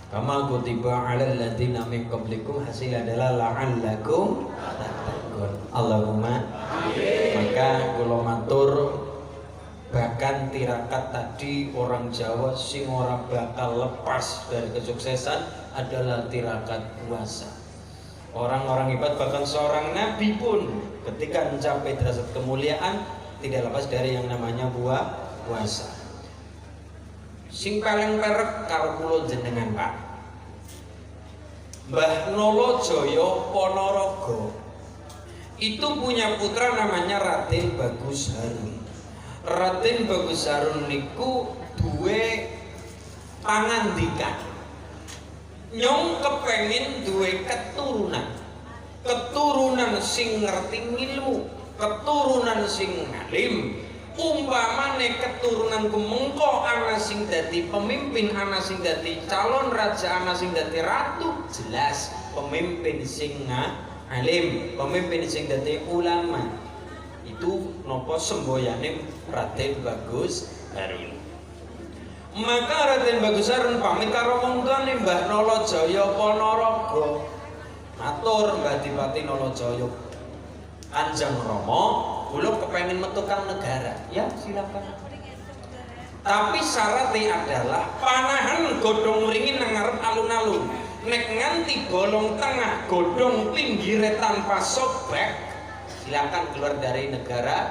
Kama kutiba 'alal ladzina min qablikum, hasil adalah la'allakum tattaqun. Allahumma amin. Maka kula matur, bahkan tirakat tadi orang Jawa sing ora bakal lepas dari kesuksesan adalah tirakat puasa. Orang-orang hebat, bahkan seorang nabi pun ketika mencapai derajat kemuliaan tidak lepas dari yang namanya puasa. Sing paling perek karo kula jenengan Pak, Mbah Nolajaya Ponorogo itu punya putra namanya Raden Bagus Harun. Raden Bagus Harun niku duwe pangandikan, nyong kepengin duwe keturunan sing ngerti ilmu, keturunan sing ngalim. Umpamane keturunanku mengko ana sing dadi pemimpin, ana sing dadi calon raja, ana sing dadi ratu, jelas pemimpin sing alim, pemimpin sing dadi ulama. Itu nopo semboyane Raden Bagus Harun. Maka Raden Bagus Harun pamit karo wong tuane Mbah Nolajaya Ponorogo. Matur Mbah Dipati Nolajaya, Kanjeng Rama, kula kepengin metukan negara. Ya, silakan. Tapi syaratnya adalah panahan godhong ringin nang ngarep alun-alun. Nek nganti bolong tengah godhong pinggire tanpa sobek, silakan keluar dari negara.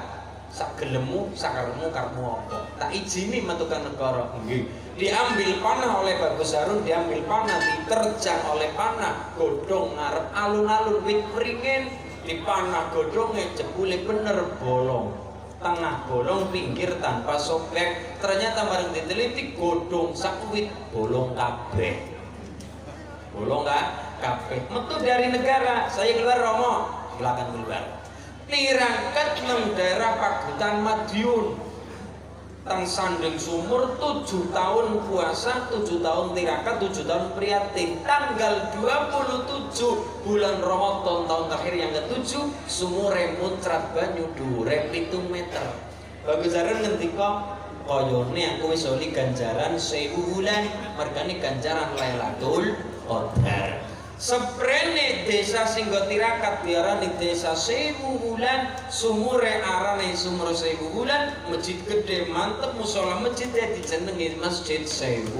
Sak gelemu, sakaremu karmu apa? Tak izini metukan negara. Nggih. Diambil panah oleh Bagus Harun, diambil panah, diterjang oleh panah, godhong ngarep alun-alun wit ringin. Di panah godhongnya jebule bener bolong, tengah bolong, pinggir tanpa sobek. Ternyata bareng diteliti godhong sakwit bolong kabeh. Bolong kabeh. Metu dari negara, saya keluar Romo, silakan keluar. Tirakat nang daerah Pagutan Madiun. Tang Sandeng Sumur 7 tahun puasa, 7 tahun tirakat, 7 tahun prihatin. Tanggal 27 bulan Ramadan tahun terakhir yang ke-7, sumure muncrat banyu dhuwure 7 meter. Bagus Harun ngendika, koyone aku wis oli ganjaran 1000 wulan, mergane ganjaran Lailatul Qadar. Seprene desa Singgo Tirakat diarani desa 1000 wulan, sumure arane sumur 1000 wulan, masjid gede mantep, musola masjid dijenengi Masjid 1000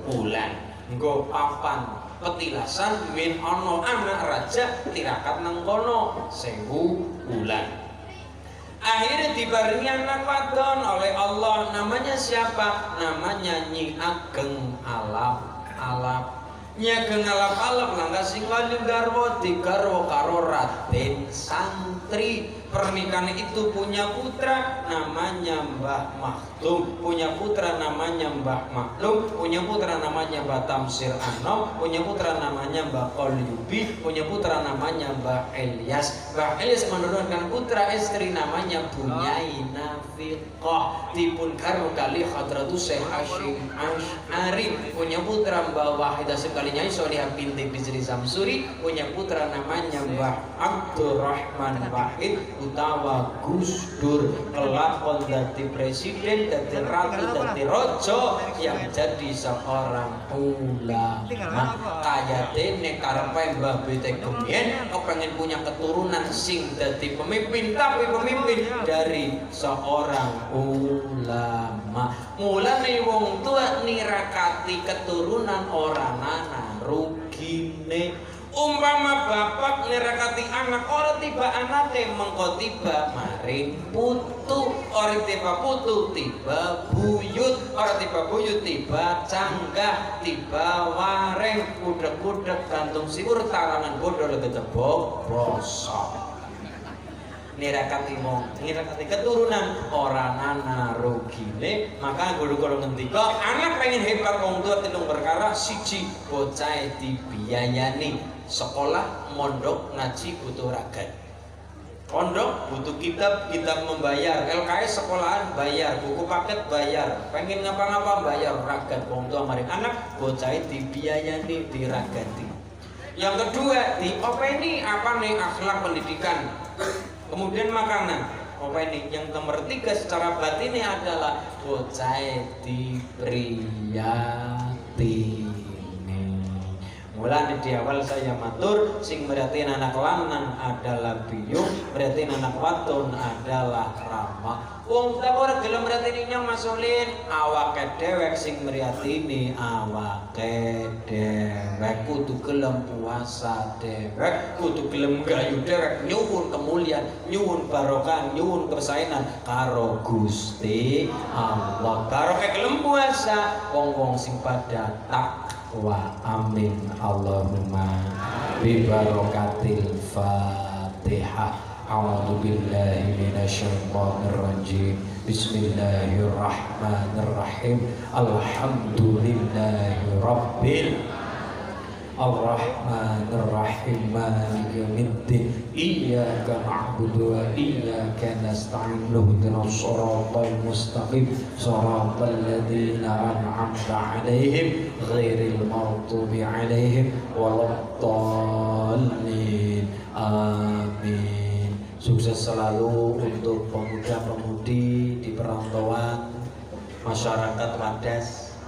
wulan. Nggo papan petilasan min ana anak raja tirakat nang kono 1000 wulan. Akhirnya dibarengi anak wadon oleh Allah, namanya siapa? Namanya Nyi Ageng Alap. Nyi Ageng Alap langkah sing wali garwa digarwa karo Raden Santri. Pernikahan itu punya putra namanya Mbah Makhlum, punya putra namanya Mbah Maklum, punya putra namanya Mbah Tamsir Anom, punya putra namanya Mbah Qolyubi, punya putra namanya Mbah Elias. Mbah Elias menurunkan putra istri namanya Bunyai Nafiqah, dipun karo kali Hadratus Syekh Hasyim Asy'ari. Punya putra Mbah Wahidah sekali Nyai Sholihah binti Bisri Samsuri, punya putra namanya Mbah Abdurrahman Wahid utawa Gus Dur. Kelakon dadi presiden, dadi ratu, dadi rojo, yang jadi seorang ulama. Kaya dene karepe Mbah Bete Gemien kepengen punya keturunan sing dadi pemimpin, tapi pemimpin dari seorang ulama. Mulane wong tua nirakati keturunan orang anak rugine. Umpama bapak nirakati anak, ora tiba anake mengko tiba maring putu, ora tiba putu tiba buyut, ora tiba buyut tiba canggah, tiba wareng, kudek-kudek gantung siwur tarangan bodol ketebok bosok. Nirakati wong, nirakati keturunan orang anak rugine. Maka guru-guru ngendika, anak pengen hebat wong tua telung perkara. Siji, bocah dibiayani. Sekolah, mondok, ngaji butuh ragat. Pondok butuh kitab membayar. LKS sekolahan bayar, buku paket bayar. Pengen ngapa-ngapa bayar, ragat wong tua maring anak, bocah dibiayani, diragati. Yang kedua, diopeni apa nih akhlak pendidikan. Kemudian makanan. Apa ini? Yang nomor 3 secara batinnya adalah bocah dipriyatini. Mulane di awal saya matur sing berarti anak lanang adalah biyung, berarti anak wadon adalah rama. Wong tak ora gelem berarti nyong masulin awake dewek sing mriyatine awake dewek kudu gelem puasa dewek, kudu gelem gayu dewek nyuwun kemuliaan, nyuwun barokah, nyuwun kesaenan karo Gusti Allah. Barokah gelem puasa wong-wong sing pada takwa. Amin Allahumma bi barakatil Fatihah. A'udzu billahi minasyaitonir rajim. Bismillahirrahmanirrahim. Alhamdulillahi rabbil Ar-Rahmanir-Rahim. Maliki yaumiddin. Iyyaka na'budu wa iyyaka nasta'in. Ihdinas siratal mustaqim. Siratal ladzina an'amta 'alaihim ghairil maghdubi 'alaihim waladdallin. Amin. Sukses selalu untuk pemuda-pemudi di perantauan masyarakat Wadas.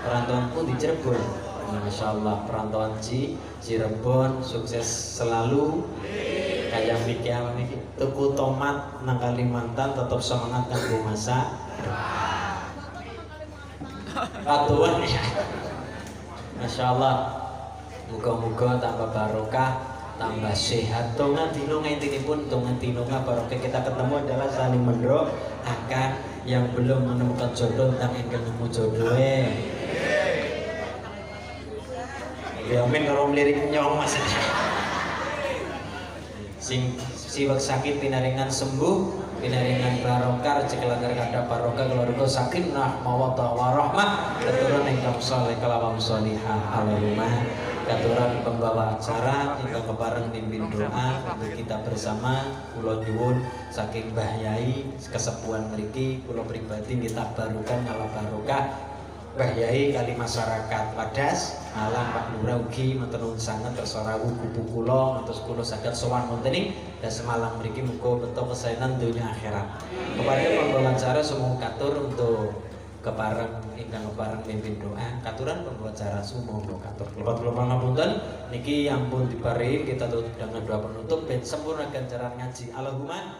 Perantauan pun di Cirebon. Masya Allah, perantauan Cirebon sukses selalu. Kayak mikir tuku tomat nang Kalimantan tetap semangat kanggo masak. Patuan ya. Masya Allah. Muga-muga tambah barokah, tambah sehat. Tonga tinunga intinipun tonga tinunga barokah kita ketemu adalah saling mendoakan. Yang belum menemukan jodoh tentang ingin nemu jodohnya. Ya amin karo mlirik nyong Mas. Sing siwak sakit pinaringan sembuh, pinaringan barokah, rezeki lancar kada barokah, keluarga sakinah mawaddah warahmah, keturunan ingkang saleh kalawan sholihah. Allahumma katuran pembawa acara ingkang kepareng mimpin doa untuk kita bersama. Kula nyuwun saking Mbah Yai kesepuhan mriki kula pribadi kita barukan ngala barokah Mbah Yai kali masyarakat Wadas alam Pak Lurah ugi matur nuwun sanget tersorawu kupu kula ngantos kula saged sowan wonten ing dan semalam mriki muga beto kesaenan donya akhirat. Kepada pembawa acara semua katur untuk kepareng ingkang kepareng mimpin doa katuran pembawa acara semua katur kula pangapunten niki ampun diparing kita tutup dengan doa penutup ben sempurna ganjaran ngaji. Allahumma